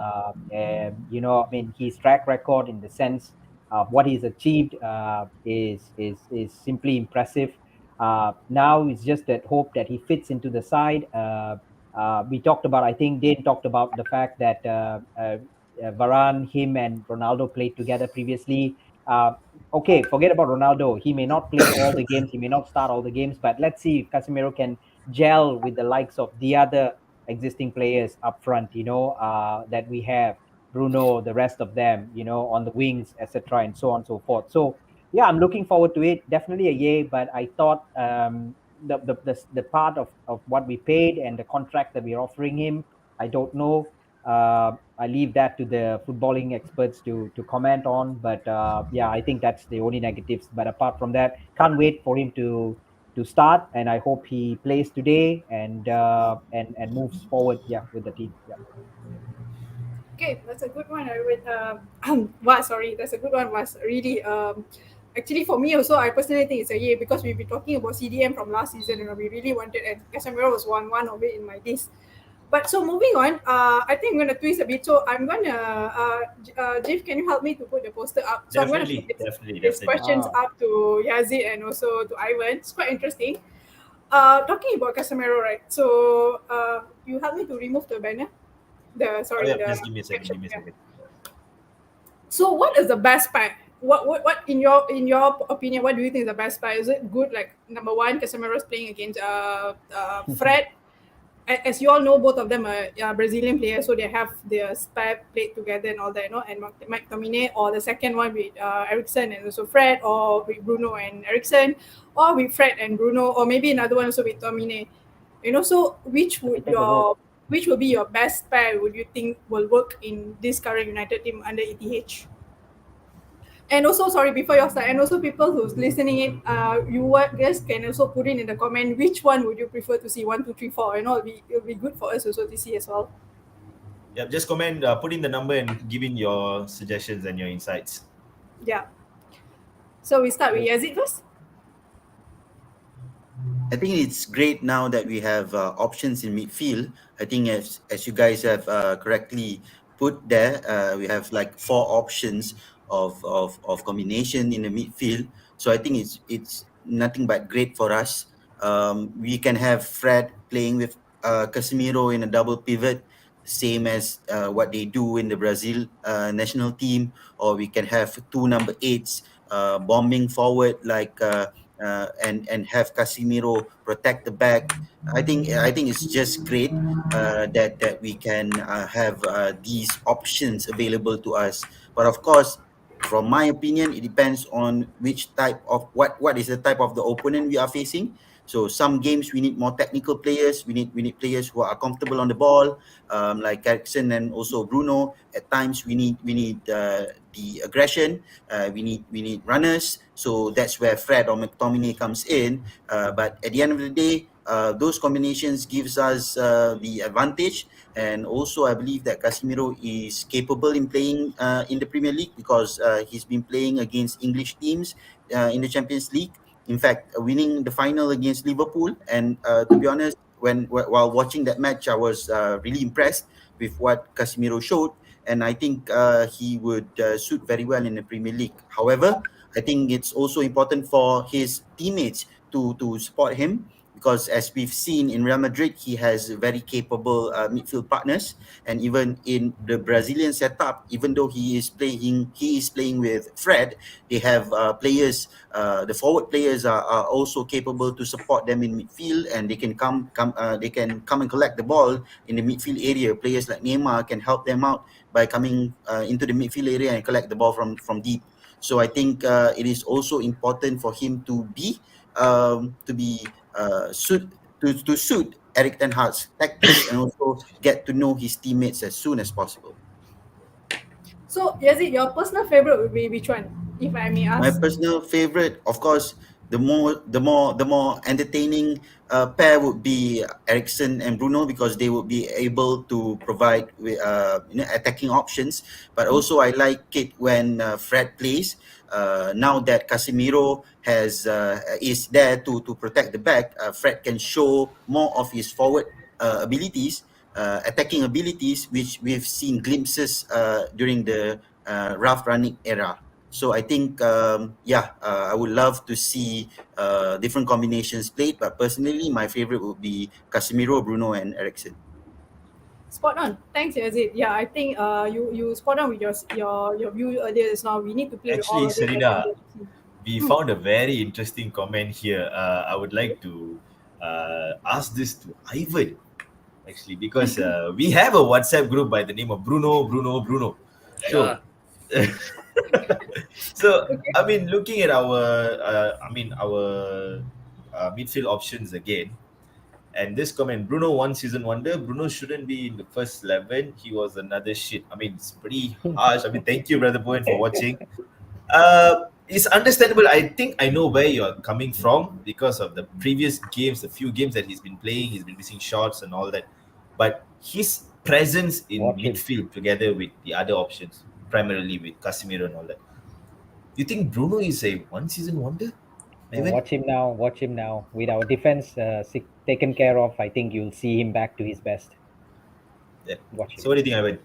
[SPEAKER 5] And I mean, his track record in the sense of what he's achieved is simply impressive. Now it's just that hope that he fits into the side. We talked about, I think Dane talked about the fact that Varane, him, and Ronaldo played together previously. Okay, forget about Ronaldo. He may not play all the games, he may not start all the games, but let's see if Casemiro can gel with the likes of the other existing players up front, that we have. Bruno, the rest of them, on the wings, etc., and so on and so forth. So yeah, I'm looking forward to it. Definitely a yay, but I thought the part of what we paid and the contract that we're offering him, I don't know. I leave that to the footballing experts to comment on. But yeah, I think that's the only negatives. But apart from that, can't wait for him to start, and I hope he plays today and moves forward. Yeah, with the team. Yeah.
[SPEAKER 2] Okay, that's a good one. I would sorry, that's a good one. Was really actually for me also. I personally think it's a year because we've been talking about CDM from last season, and we really wanted, and Casemiro was one of it in my list. But so moving on, I think I'm gonna twist a bit. So I'm gonna Jeff, can you help me to put the poster up? So I'm gonna put
[SPEAKER 1] Definitely.
[SPEAKER 2] these questions up to Yazid and also to Ivan. It's quite interesting. Talking about Casemiro, right? So you help me to remove the banner.
[SPEAKER 1] Oh, yeah, please give me a second.
[SPEAKER 2] section,
[SPEAKER 1] Give me a
[SPEAKER 2] yeah.
[SPEAKER 1] second.
[SPEAKER 2] So what is the best pair? What in your opinion? What do you think is the best pair? Is it good? Like number one, Casemiro's playing against Fred. As you all know, both of them are Brazilian players, so they have their pair played together and all that, and Mike Tomine, or the second one with Ericsson and also Fred, or with Bruno and Ericsson, or with Fred and Bruno, or maybe another one also with Tomine. So which would be your best pair? Would you think will work in this current United team under ETH? And also, sorry, before you start, and also people who's listening in, guys can also put in the comment which one would you prefer to see, 1, 2, 3, 4. It'll be good for us also to see as well.
[SPEAKER 1] Yeah, just comment, put in the number and give in your suggestions and your insights.
[SPEAKER 2] Yeah. So we start with Yazid first.
[SPEAKER 3] I think it's great now that we have options in midfield. I think as you guys have correctly put there, we have like 4 options of combination in the midfield. So I think it's nothing but great for us. We can have Fred playing with Casemiro in a double pivot, same as what they do in the Brazil national team, or we can have 2 number 8s bombing forward like. And have Casemiro protect the back. I think it's just great that we can have these options available to us. But of course, from my opinion, it depends on which type of what is the type of the opponent we are facing. So some games we need more technical players. We need players who are comfortable on the ball, like Ericsson and also Bruno. At times we need the aggression. We need runners. So that's where Fred or McTominay comes in. But at the end of the day, those combinations gives us the advantage. And also, I believe that Casemiro is capable in playing in the Premier League because he's been playing against English teams in the Champions League. In fact, winning the final against Liverpool. And to be honest, while watching that match, I was really impressed with what Casemiro showed. And I think he would suit very well in the Premier League. However, I think it's also important for his teammates to support him because as we've seen in Real Madrid, he has very capable midfield partners, and even in the Brazilian setup, even though he is playing with Fred, they have players. The forward players are also capable to support them in midfield, and they can come and collect the ball in the midfield area. Players like Neymar can help them out by coming into the midfield area and collect the ball from deep. So I think it is also important for him to be suit Eric Ten Hag's tactics and also get to know his teammates as soon as possible.
[SPEAKER 2] So Yazid, your personal favorite would be which one, if I may ask?
[SPEAKER 3] My personal favorite, of course, the more entertaining pair would be Ericsson and Bruno because they would be able to provide with attacking options. But also, I like it when Fred plays. Now that Casemiro is there to protect the back, Fred can show more of his forward abilities, attacking abilities, which we've seen glimpses during the rough running era. So I think, I would love to see different combinations played. But personally, my favorite would be Casemiro, Bruno, and Ericsson.
[SPEAKER 2] Spot on. Thanks, Yazid. Yeah, I think you spot on with your view earlier just now. We need to play with all
[SPEAKER 1] Actually,
[SPEAKER 2] of them.
[SPEAKER 1] Serena, we found a very interesting comment here. I would like to ask this to Ivan, actually, because we have a WhatsApp group by the name of Bruno. So, so I mean, looking at our midfield options again, and this comment, Bruno, one season wonder. Bruno shouldn't be in the first 11. He was another shit. I mean, it's pretty harsh. I mean, thank you, Brother Bowen, for watching. It's understandable. I think I know where you're coming from because of the previous games, the few games that he's been playing. He's been missing shots and all that. But his presence in
[SPEAKER 5] Watch him.
[SPEAKER 1] midfield together with the other options, primarily with Casemiro and all that. You think Bruno is a one-season wonder? Ivan?
[SPEAKER 5] Watch him now. With our defense taken care of, I think you'll see him back to his best.
[SPEAKER 1] Yeah.
[SPEAKER 5] Watch him.
[SPEAKER 1] So what do you think, Ivan?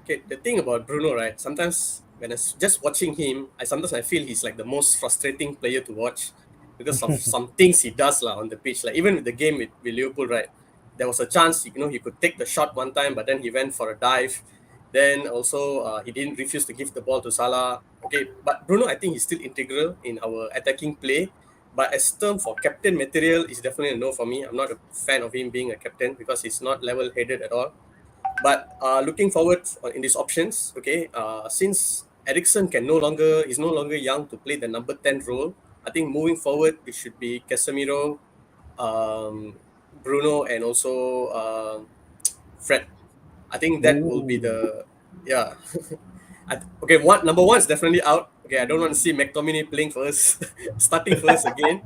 [SPEAKER 6] Okay, the thing about Bruno, right? Sometimes when I just watching him, I feel he's like the most frustrating player to watch because of some things he does on the pitch. Like even with the game with Liverpool, right? There was a chance, he could take the shot one time, but then he went for a dive. Then also he didn't refuse to give the ball to Salah. Okay, but Bruno, I think he's still integral in our attacking play. But as term for captain material, is definitely a no for me. I'm not a fan of him being a captain because he's not level-headed at all. But looking forward in these options, okay, since Ericsson is no longer young to play the number 10 role. I think moving forward it should be Casemiro, Bruno, and also Fred. I think that will be the yeah. Okay, number one is definitely out. Okay, I don't want to see McTominay playing first, starting first again.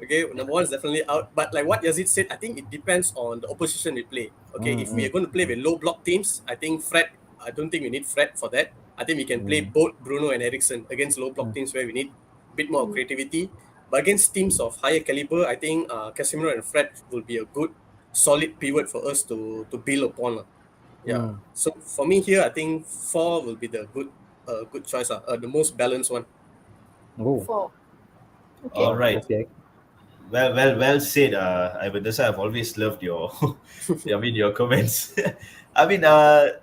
[SPEAKER 6] Okay, number one is definitely out. But like what Yazid said, I think it depends on the opposition we play. Okay, if we are going to play with low block teams, I think Fred. I don't think we need Fred for that. I think we can play both Bruno and Ericsson against low block teams where we need a bit more creativity. But against teams of higher caliber, I think Casemiro and Fred will be a good, solid pivot for us to build upon. Yeah. So for me here, I think 4 will be the good choice. The most balanced one.
[SPEAKER 5] Oh,
[SPEAKER 2] 4. Okay.
[SPEAKER 1] All right.
[SPEAKER 5] okay.
[SPEAKER 1] Well said, Ivan. That's why I've always loved your, your comments. I mean,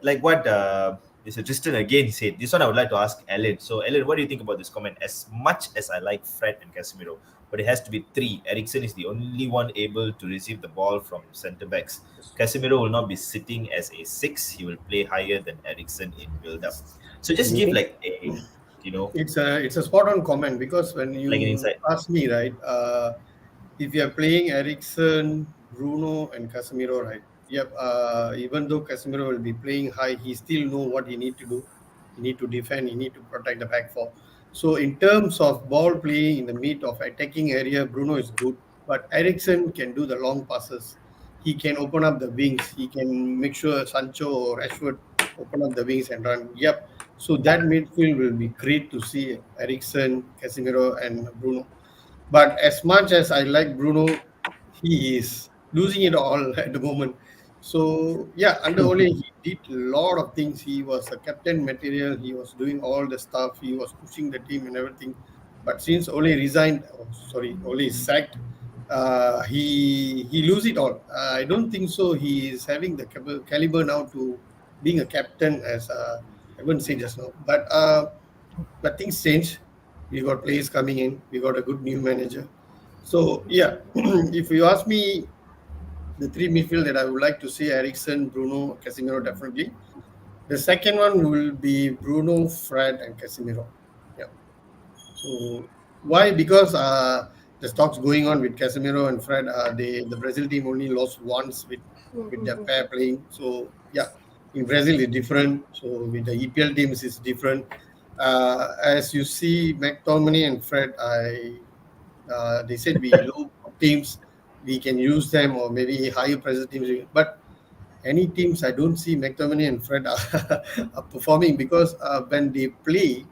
[SPEAKER 1] like what Mr. Tristan again said. This one I would like to ask Alan. So, Alan, what do you think about this comment? As much as I like Fred and Casemiro, but it has to be 3. Ericsson is the only one able to receive the ball from centre backs. Casemiro will not be sitting as a 6. He will play higher than Ericsson in build-up. So, just give like a,
[SPEAKER 4] it's a spot on comment, because when you
[SPEAKER 1] like an insight.
[SPEAKER 4] ask me, right, if you are playing Ericsson, Bruno, and Casemiro, right? Yep. Even though Casemiro will be playing high, he still know what he need to do. He need to defend. He need to protect the back four. So in terms of ball playing in the mid of attacking area, Bruno is good, but Ericsson can do the long passes. He can open up the wings. He can make sure Sancho or Rashford open up the wings and run. Yep. So that midfield will be great to see Ericsson, Casemiro, and Bruno. But as much as I like Bruno, he is losing it all at the moment. So yeah, under Ole, he did a lot of things. He was a captain material. He was doing all the stuff. He was pushing the team and everything. But since Ole resigned, Ole is sacked, he lose it all. I don't think so. He is having the caliber now to being a captain, as I wouldn't say just now. But things change. We got players coming in. We got a good new manager. So yeah, if you ask me, the 3 midfield that I would like to see: Ericsson, Bruno, Casemiro, definitely. The second one will be Bruno, Fred, and Casemiro. Yeah. So why? Because the talks going on with Casemiro and Fred. The Brazil team only lost once with their pair playing. So yeah, in Brazil it's different. So with the EPL teams it's different. As you see, McTominay and Fred, they said we low teams, we can use them, or maybe higher pressure teams. But any teams, I don't see McTominay and Fred are performing, because when they play,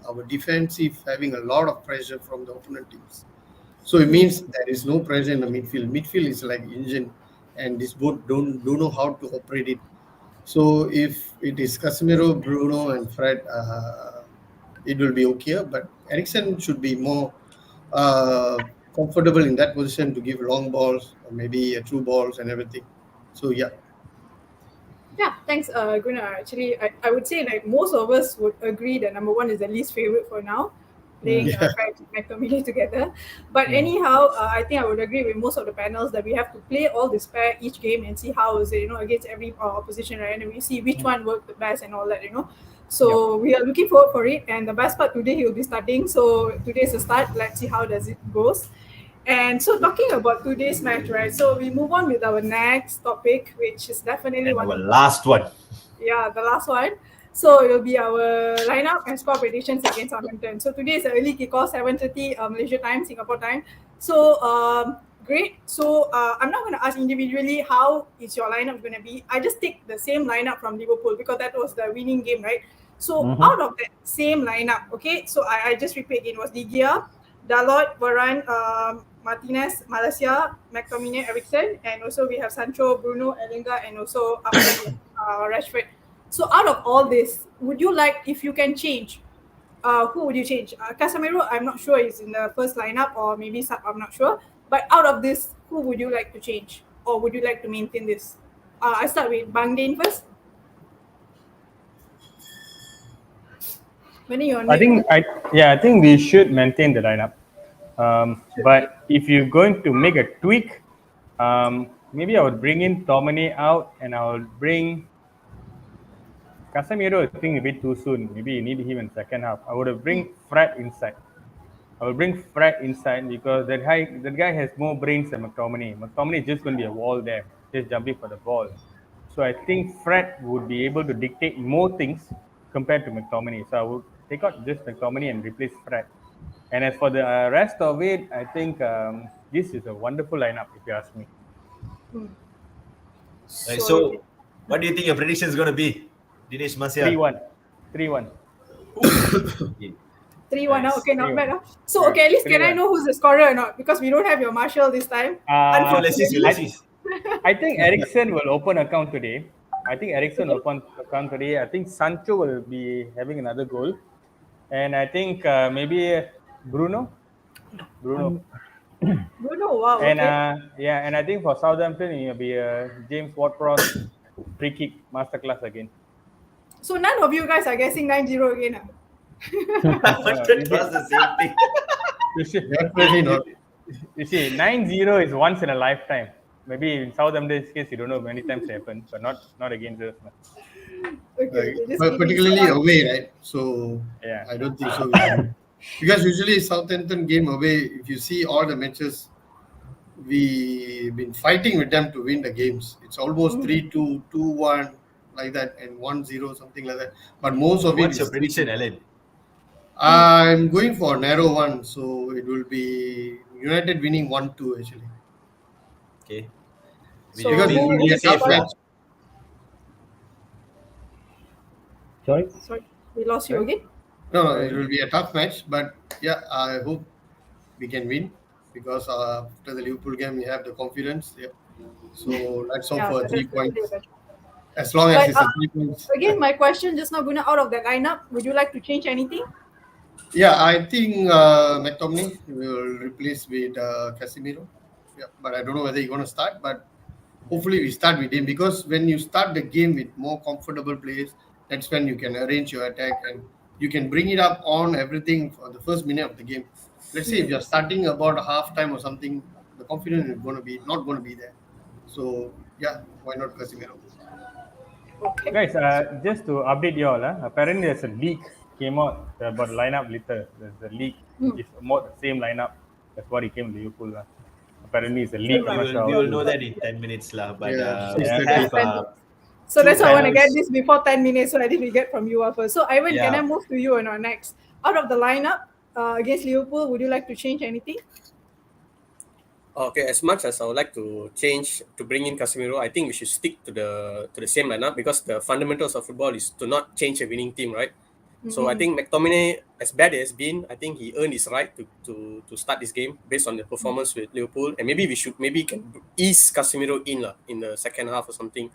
[SPEAKER 4] our defensive having a lot of pressure from the opponent teams. So it means there is no pressure in the midfield. Midfield is like engine, and this boat don't know how to operate it. So if it is Casemiro, Bruno, and Fred, it will be okay. But Ericsson should be more comfortable in that position to give long balls, or maybe true balls and everything. So yeah.
[SPEAKER 2] Yeah, thanks, Gunnar. Actually, I would say like most of us would agree that number 1 is the least favorite for now, playing Fred and McTominay together. But anyhow, I think I would agree with most of the panels that we have to play all this pair each game and see how is it, against every opposition, right? And we see which one worked the best and all that, So we are looking forward for it. And the best part, today he will be starting. So today's the start. Let's see how does it goes. And so talking about today's match, right? So we move on with our next topic, which is definitely
[SPEAKER 1] And
[SPEAKER 2] one
[SPEAKER 1] our
[SPEAKER 2] of
[SPEAKER 1] last one.
[SPEAKER 2] Yeah, the last one. So it will be our lineup and score predictions against Southampton. So today is an early kickoff, 7:30 Malaysia time, Singapore time. So great. So I'm not going to ask individually how is your lineup going to be. I just take the same lineup from Liverpool because that was the winning game, right? So out of that same lineup, okay. So I just repeat again, was De Gea, Dalot, Varane, Martinez, Malaysia, McTominay, Ericsson, and also we have Sancho, Bruno, Ellinga, and also Rashford. So out of all this, would you like, if you can change, who would you change? Casemiro, I'm not sure is in the first lineup, or maybe I'm not sure. But out of this, who would you like to change, or would you like to maintain this? I start with Bang Dane first. When you're
[SPEAKER 7] I think we should maintain the lineup. But if you're going to make a tweak, maybe I would bring in Dominic out and I will bring Casemiro. I think a bit too soon. Maybe you need him in second half. I would have bring Fred inside. I will bring Fred inside because that guy has more brains than McTominay. McTominay is just going to be a wall there, just jumping for the ball. So I think Fred would be able to dictate more things compared to McTominay. So I would take out just McTominay and replace Fred. And as for the rest of it, I think this is a wonderful lineup, if you ask me.
[SPEAKER 1] Right, so what do you think your prediction is going to be, Dinesh Masya?
[SPEAKER 7] 3-1. 3-1.
[SPEAKER 2] 3-1.
[SPEAKER 1] Nice.
[SPEAKER 2] Okay, not
[SPEAKER 7] 3-1.
[SPEAKER 2] bad. So okay, at least can I
[SPEAKER 7] 3-1.
[SPEAKER 2] know who's the scorer or not? Because we don't have your Marshall this time.
[SPEAKER 1] Let's see.
[SPEAKER 7] I think Ericsson will open account today. I think Sancho will be having another goal. And I think maybe Bruno.
[SPEAKER 2] Bruno, wow.
[SPEAKER 7] And
[SPEAKER 2] Okay.
[SPEAKER 7] and I think for Southampton it will be James Ward-Prowse free kick masterclass again.
[SPEAKER 2] So none of you guys are guessing 9-0 again.
[SPEAKER 1] I wanted to ask the same thing.
[SPEAKER 4] Definitely not.
[SPEAKER 7] You see, 9-0 is once in a lifetime. Maybe in Southampton's case, you don't know many times it happens, but not against us.
[SPEAKER 2] Okay.
[SPEAKER 4] But particularly away, right? So
[SPEAKER 7] Yeah.
[SPEAKER 4] I don't think so. Because usually Southampton game away, if you see all the matches, we've been fighting with them to win the games. It's almost 3-2, 2-1, like that, and 1-0, something like that. But most of
[SPEAKER 1] What's
[SPEAKER 4] it
[SPEAKER 1] your
[SPEAKER 4] is
[SPEAKER 1] prediction, Alan?
[SPEAKER 4] I'm going for a narrow one, so it will be United winning 1-2 actually.
[SPEAKER 1] Okay.
[SPEAKER 2] So
[SPEAKER 4] Because it will be a tough match.
[SPEAKER 5] Sorry?
[SPEAKER 2] Sorry, we lost you again.
[SPEAKER 4] No, it will be a tough match, but yeah, I hope we can win because after the Liverpool game, we have the confidence. Yeah. So let's hope for 3 points. As long as it's a 3 points.
[SPEAKER 2] Again, my question just now, Guna, out of the lineup, would you like to change anything?
[SPEAKER 4] Yeah, I think McTominay will replace with Casemiro. Yeah, but I don't know whether he's going to start. But hopefully we start with him because when you start the game with more comfortable players, that's when you can arrange your attack and you can bring it up on everything for the first minute of the game. Let's say if you're starting about half time or something, the confidence is going to be not going to be there. So yeah, why not Casemiro?
[SPEAKER 2] Okay.
[SPEAKER 7] Guys, just to update you all, apparently there's a leak came out about lineup later. There's a leak. It's more the same lineup as what he came to Liverpool. Apparently it's a leak.
[SPEAKER 1] We will know that in 10 minutes, lah. But
[SPEAKER 4] Yeah.
[SPEAKER 1] we have
[SPEAKER 2] So that's why I want to get
[SPEAKER 1] panels.
[SPEAKER 2] this before 10 minutes, so I didn't get from you first. So Ivan, can
[SPEAKER 1] Yeah.
[SPEAKER 2] I move to you or not next? Out of the lineup against Liverpool, would you like to change anything?
[SPEAKER 6] Okay, as much as I would like to change to bring in Casemiro, I think we should stick to the same lineup because the fundamentals of football is to not change a winning team, right? So I think McTominay, as bad as been, I think he earned his right to start this game based on the performance with Liverpool, and maybe can ease Casemiro in the second half or something.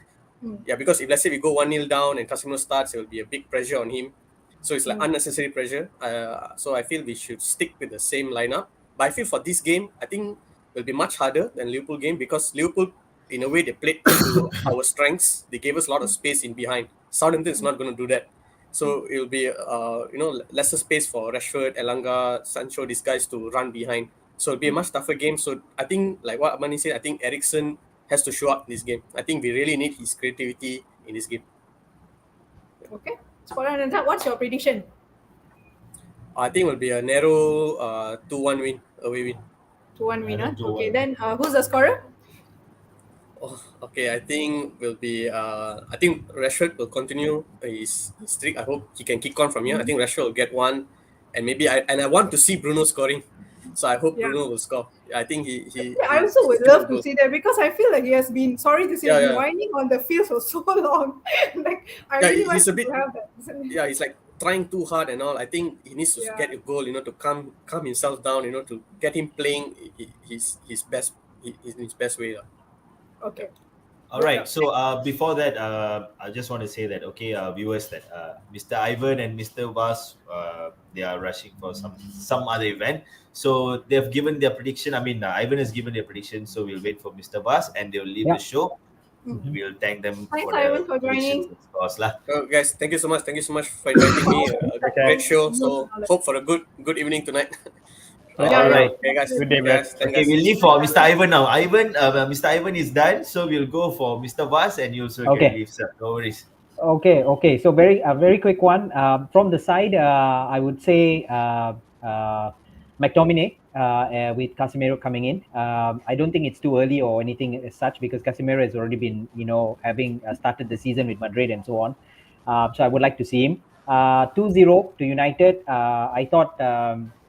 [SPEAKER 6] Yeah, because if let's say we go 1-0 down and Casemiro starts, there will be a big pressure on him. So it's like unnecessary pressure. So I feel we should stick with the same lineup. But I feel for this game, I think will be much harder than Liverpool game because Liverpool, in a way, they played to our strengths. They gave us a lot of space in behind. Southampton is not going to do that. So it will be lesser space for Rashford, Elanga, Sancho, these guys to run behind. So it'll be a much tougher game. So I think, like what Amani said, I think Ericsson has to show up in this game. I think we really need his creativity in this game.
[SPEAKER 2] Okay. What's your prediction?
[SPEAKER 6] I think it will be a narrow 2-1 win, away win.
[SPEAKER 2] 2-1 winner.
[SPEAKER 1] 2-1.
[SPEAKER 2] Okay, then who's the scorer?
[SPEAKER 6] Oh, okay, I think will be. I think Rashford will continue his streak. I hope he can kick on from here. I think Rashford will get one, and maybe I want to see Bruno scoring, so I hope Bruno will score. I think he
[SPEAKER 2] I also would love to see that because I feel like he has been, sorry to say,
[SPEAKER 6] Yeah, yeah.
[SPEAKER 2] whining on the field for so long. Like I really
[SPEAKER 6] he's a
[SPEAKER 2] want
[SPEAKER 6] bit-
[SPEAKER 2] to have that.
[SPEAKER 6] yeah, he's like trying too hard and all. I think he needs to get a goal, to calm himself down, to get him playing his best way.
[SPEAKER 2] Okay.
[SPEAKER 1] All right. So before that, I just want to say that viewers, that Mr. Ivan and Mr. Vas, they are rushing for some other event. So they've given their prediction. I mean, Ivan has given their prediction. So we'll wait for Mr. Vas, and they'll leave the show. we'll thank them
[SPEAKER 2] Thanks,
[SPEAKER 1] for the
[SPEAKER 2] Ivan, for
[SPEAKER 1] predictions
[SPEAKER 2] joining.
[SPEAKER 1] and scores lah.
[SPEAKER 6] Guys, thank you so much. Thank you so much for inviting me. A great show. So
[SPEAKER 2] Yeah,
[SPEAKER 6] hope for a good evening tonight.
[SPEAKER 5] Okay.
[SPEAKER 1] All right.
[SPEAKER 6] Okay, guys.
[SPEAKER 7] Good day,
[SPEAKER 6] Yes,
[SPEAKER 7] Brad.
[SPEAKER 6] thank
[SPEAKER 1] Okay,
[SPEAKER 6] guys.
[SPEAKER 1] we'll leave for Mr. Ivan now. Mr. Ivan is done, so we'll go for Mr. Vas, and you also
[SPEAKER 5] Okay.
[SPEAKER 1] can leave, sir. No worries.
[SPEAKER 5] Okay. So very quick one. From the side, I would say McTominay with Casemiro coming in. I don't think it's too early or anything as such because Casemiro has already been, having started the season with Madrid and so on. So I would like to see him. 2-0 to United. I thought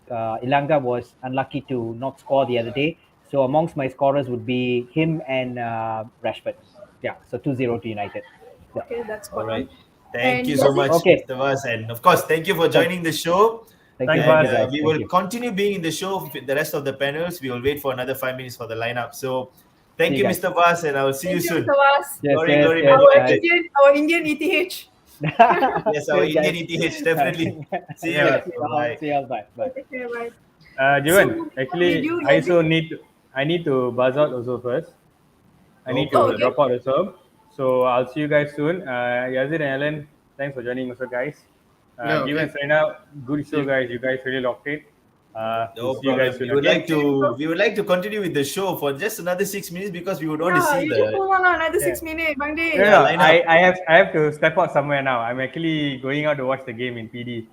[SPEAKER 5] Ilanga was unlucky to not score the other day. So amongst my scorers would be him and Rashford. Yeah, so 2-0 to United. Yeah.
[SPEAKER 2] Okay, that's
[SPEAKER 1] All
[SPEAKER 2] spot
[SPEAKER 1] right.
[SPEAKER 2] on.
[SPEAKER 1] Thank
[SPEAKER 2] And
[SPEAKER 1] you so much,
[SPEAKER 5] Okay.
[SPEAKER 1] Mr. Vas. And of course, thank you for joining the show.
[SPEAKER 5] Thank you,
[SPEAKER 7] Thanks,
[SPEAKER 1] And
[SPEAKER 7] Vas.
[SPEAKER 1] we
[SPEAKER 5] Thank
[SPEAKER 1] will
[SPEAKER 5] you.
[SPEAKER 1] continue being in the show with the rest of the panels. We will wait for another 5 minutes for the lineup. So thank
[SPEAKER 5] See
[SPEAKER 1] you,
[SPEAKER 5] you guys.
[SPEAKER 1] Mr. Vas, and I will see you
[SPEAKER 2] thank you,
[SPEAKER 1] soon.
[SPEAKER 2] Mr. Vas.
[SPEAKER 5] Yes,
[SPEAKER 1] Glory,
[SPEAKER 5] yes,
[SPEAKER 1] glory,
[SPEAKER 5] yes,
[SPEAKER 1] Man United.
[SPEAKER 2] Our Indian ETH.
[SPEAKER 1] Yes, our
[SPEAKER 5] Cheers,
[SPEAKER 1] Indian
[SPEAKER 5] guys.
[SPEAKER 1] ETH, definitely. See you.
[SPEAKER 7] Yeah.
[SPEAKER 5] See you all.
[SPEAKER 1] Bye.
[SPEAKER 5] See you all. Bye. Bye.
[SPEAKER 2] Take care, bye.
[SPEAKER 7] Jivan,
[SPEAKER 2] So,
[SPEAKER 7] actually,
[SPEAKER 2] did you,
[SPEAKER 7] I
[SPEAKER 2] Yazid?
[SPEAKER 7] also need to buzz out also first. I
[SPEAKER 1] No
[SPEAKER 7] need to
[SPEAKER 1] problem.
[SPEAKER 2] okay.
[SPEAKER 7] drop out also. So I'll see you guys soon. Yazid and Alan, thanks for joining also, guys.
[SPEAKER 4] Yeah,
[SPEAKER 7] Given
[SPEAKER 4] okay.
[SPEAKER 7] Serena, good show, guys. You guys really locked it.
[SPEAKER 1] No
[SPEAKER 7] We'll see you guys
[SPEAKER 1] problem.
[SPEAKER 7] soon. Okay.
[SPEAKER 1] We would like to continue with the show for just another 6 minutes because we would want to
[SPEAKER 2] Yeah,
[SPEAKER 1] see
[SPEAKER 2] you just
[SPEAKER 1] the
[SPEAKER 2] hold on another
[SPEAKER 7] Yeah.
[SPEAKER 2] 6 minutes, Bang Day.
[SPEAKER 7] No,
[SPEAKER 1] Yeah,
[SPEAKER 7] no,
[SPEAKER 1] line up.
[SPEAKER 7] I have to step out somewhere now. I'm actually going out to watch the game in PD.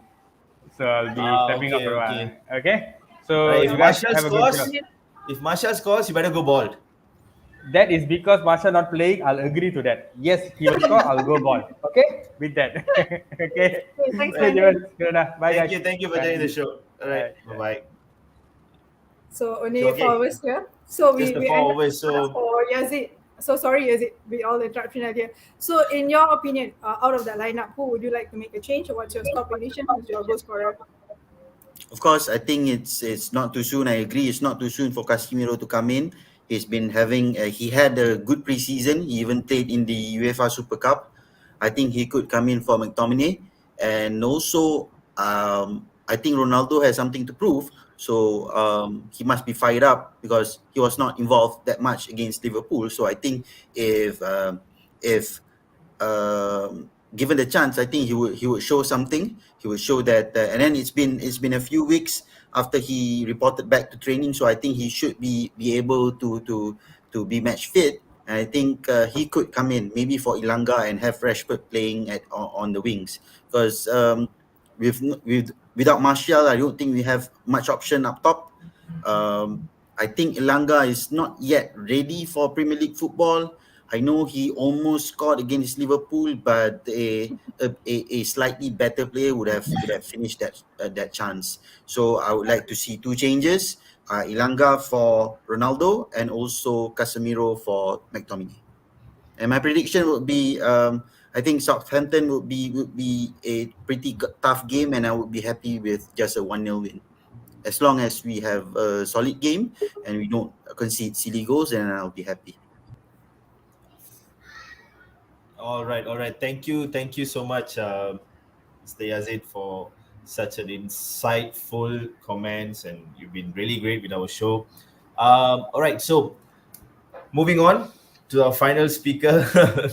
[SPEAKER 7] So I'll be stepping out
[SPEAKER 1] okay,
[SPEAKER 7] for a while.
[SPEAKER 1] okay.
[SPEAKER 7] Okay. So
[SPEAKER 1] Right,
[SPEAKER 7] you
[SPEAKER 1] if
[SPEAKER 7] guys
[SPEAKER 1] Marshall
[SPEAKER 7] have a good
[SPEAKER 1] scores,
[SPEAKER 7] show.
[SPEAKER 1] if Marshall scores, you better go bald.
[SPEAKER 7] That is because Marsha not playing. I'll agree to that. Yes, he will score. I'll go ball. Okay, with that. Okay.
[SPEAKER 2] Okay, thanks,
[SPEAKER 7] Okay,
[SPEAKER 2] Bang Day.
[SPEAKER 7] Jovan. Bye, guys.
[SPEAKER 1] Thank you for joining the show. All right,
[SPEAKER 7] Bye.
[SPEAKER 1] bye.
[SPEAKER 2] So only
[SPEAKER 1] So, okay.
[SPEAKER 2] 4 hours here. So
[SPEAKER 1] Just the
[SPEAKER 2] we
[SPEAKER 1] 4
[SPEAKER 2] ended
[SPEAKER 1] hours, so-
[SPEAKER 2] for Yazid. So sorry, Yazid, we all interruption earlier. So in your opinion, out of that lineup, who would you like to make a change? What's your stop prediction? Who's your goal scorer?
[SPEAKER 3] Of course, I think it's not too soon. I agree, it's not too soon for Casemiro to come in. He's been having he had a good preseason. He even played in the UEFA Super Cup. I think he could come in for McTominay, and also I think Ronaldo has something to prove. So he must be fired up because he was not involved that much against Liverpool. So I think if given the chance, I think he would show something. He would show that, and then it's been a few weeks after he reported back to training, so I think he should be able to be match fit. And I think he could come in maybe for Ilanga and have Rashford playing on the wings because without Martial, I don't think we have much option up top. I think Ilanga is not yet ready for Premier League football. I know he almost scored against Liverpool, but a slightly better player would have finished that chance. So I would like to see two changes: Ilanga for Ronaldo and also Casemiro for McTominay. And my prediction would be, I think Southampton would be a pretty tough game, and I would be happy with just a 1-0 win. As long as we have a solid game and we don't concede silly goals, then I'll be happy.
[SPEAKER 1] All right. Thank you so much, Mr. Yazid, for such an insightful comments, and you've been really great with our show. All right, so moving on to our final speaker,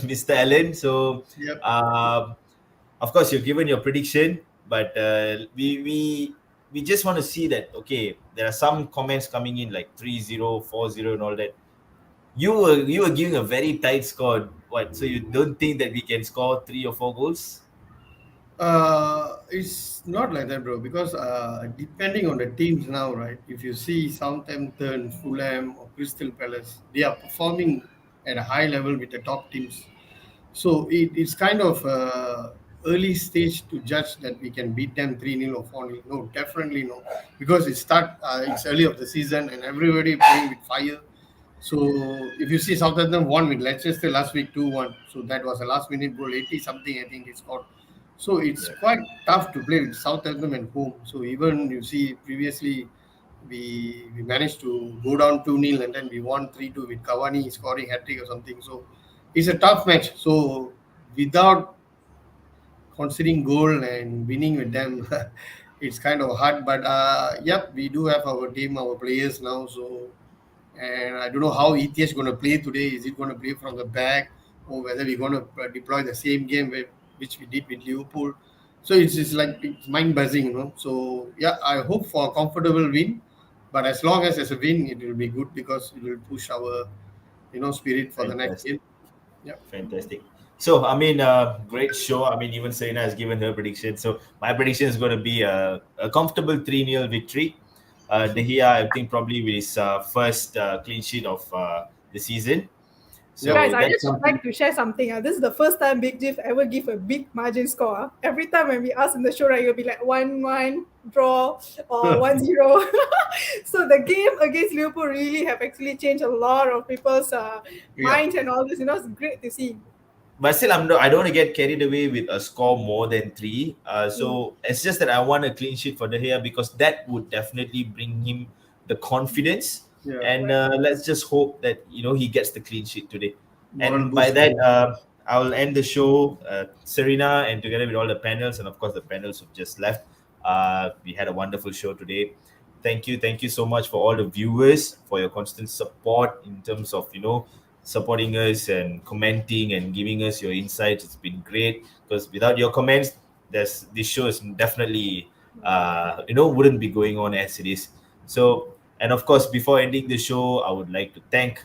[SPEAKER 1] Mr. Allen. So,
[SPEAKER 4] Yep.
[SPEAKER 1] of course, you've given your prediction, but we just want to see that. Okay, there are some comments coming in like 3-0, 4-0, and all that. You were giving a very tight score. What? So you don't think that we can score 3 or 4 goals?
[SPEAKER 4] It's not like that, bro. Because depending on the teams now, right? If you see Southampton, Fulham, or Crystal Palace, they are performing at a high level with the top teams. So it's kind of early stage to judge that we can beat them 3-0 or 4-0. No, definitely no. Because it's early of the season and everybody playing with fire. So if you see Southampton won with Leicester last week 2-1. So that was a last minute goal, 80 something I think they scored. So it's quite tough to play with Southampton at home. So even you see previously we managed to go down 2-0 and then we won 3-2 with Cavani scoring hat-trick or something. So it's a tough match. So without conceding goal and winning with them, it's kind of hard. But yep, we do have our team, our players now. So and I don't know how ETH is going to play today. Is it going to play from the back or whether we're going to deploy the same game which we did with Liverpool. So it's like it's mind buzzing, So yeah, I hope for a comfortable win, but as long as there's a win, it will be good because it will push our spirit for the next
[SPEAKER 1] Fantastic.
[SPEAKER 4] game. Yeah.
[SPEAKER 1] Fantastic. So, great show. Even Serena has given her prediction. So, my prediction is going to be a comfortable 3-0 victory. De Gea, I think, probably with his first clean sheet of the season. So,
[SPEAKER 2] Guys, I
[SPEAKER 1] that's
[SPEAKER 2] just would
[SPEAKER 1] something.
[SPEAKER 2] like to share something. This is the first time Big Jiff ever give a big margin score. Every time when we ask in the show, right, it'll be like 1-1 draw or 1-0. So the game against Liverpool really have actually changed a lot of people's minds and all this. It's great to see.
[SPEAKER 1] But still, I don't want to get carried away with a score more than 3. So it's just that I want a clean sheet for De Gea because that would definitely bring him the confidence.
[SPEAKER 4] Yeah.
[SPEAKER 1] And let's just hope that he gets the clean sheet today.
[SPEAKER 4] Moral
[SPEAKER 1] And by
[SPEAKER 4] boost.
[SPEAKER 1] that, I'll end the show. Serena, and together with all the panels, and of course the panels who've just left, we had a wonderful show today. Thank you so much for all the viewers for your constant support in terms of supporting us and commenting and giving us your insights. It's been great because without your comments, this show is definitely wouldn't be going on as it is. So, and of course, before ending the show, I would like to thank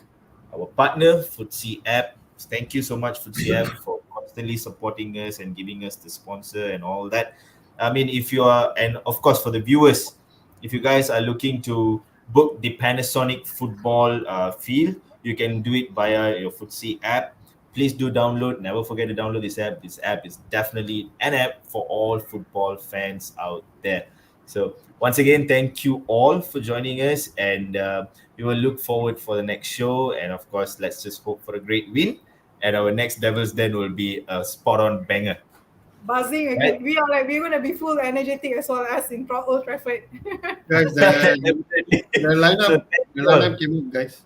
[SPEAKER 1] our partner, Footsie App. Thank you so much, Footsie App, for constantly supporting us and giving us the sponsor and all that. If you are, and of course, for the viewers, if you guys are looking to book the Panasonic football field, you can do it via your Footsie app. Please do download. Never forget to download this app. This app is definitely an app for all football fans out there. So once again, thank you all for joining us, and we will look forward for the next show. And of course, let's just hope for a great win. And our next Devils Den will be a spot-on banger.
[SPEAKER 2] Buzzing again.
[SPEAKER 1] Right.
[SPEAKER 2] We're gonna be full energetic as well as in Old Trafford.
[SPEAKER 4] Guys, the lineup,
[SPEAKER 1] So,
[SPEAKER 4] the lineup came up, guys.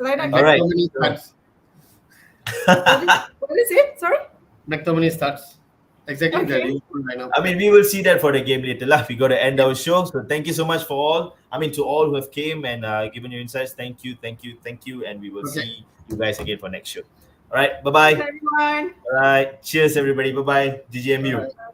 [SPEAKER 2] Lineup.
[SPEAKER 1] All right.
[SPEAKER 4] McTominay starts.
[SPEAKER 2] What is it? Sorry.
[SPEAKER 4] McTominay starts. Exactly the
[SPEAKER 2] Okay.
[SPEAKER 4] Liverpool lineup.
[SPEAKER 1] We will see that for the game later. We got to end our show. So thank you so much for all. To all who have came and given your insights. Thank you. And we will
[SPEAKER 4] Okay.
[SPEAKER 1] see you guys again for next show. All right. Bye-bye.
[SPEAKER 2] Thanks, everyone.
[SPEAKER 1] All right. Cheers, everybody. Bye-bye. GGMU.
[SPEAKER 4] Bye.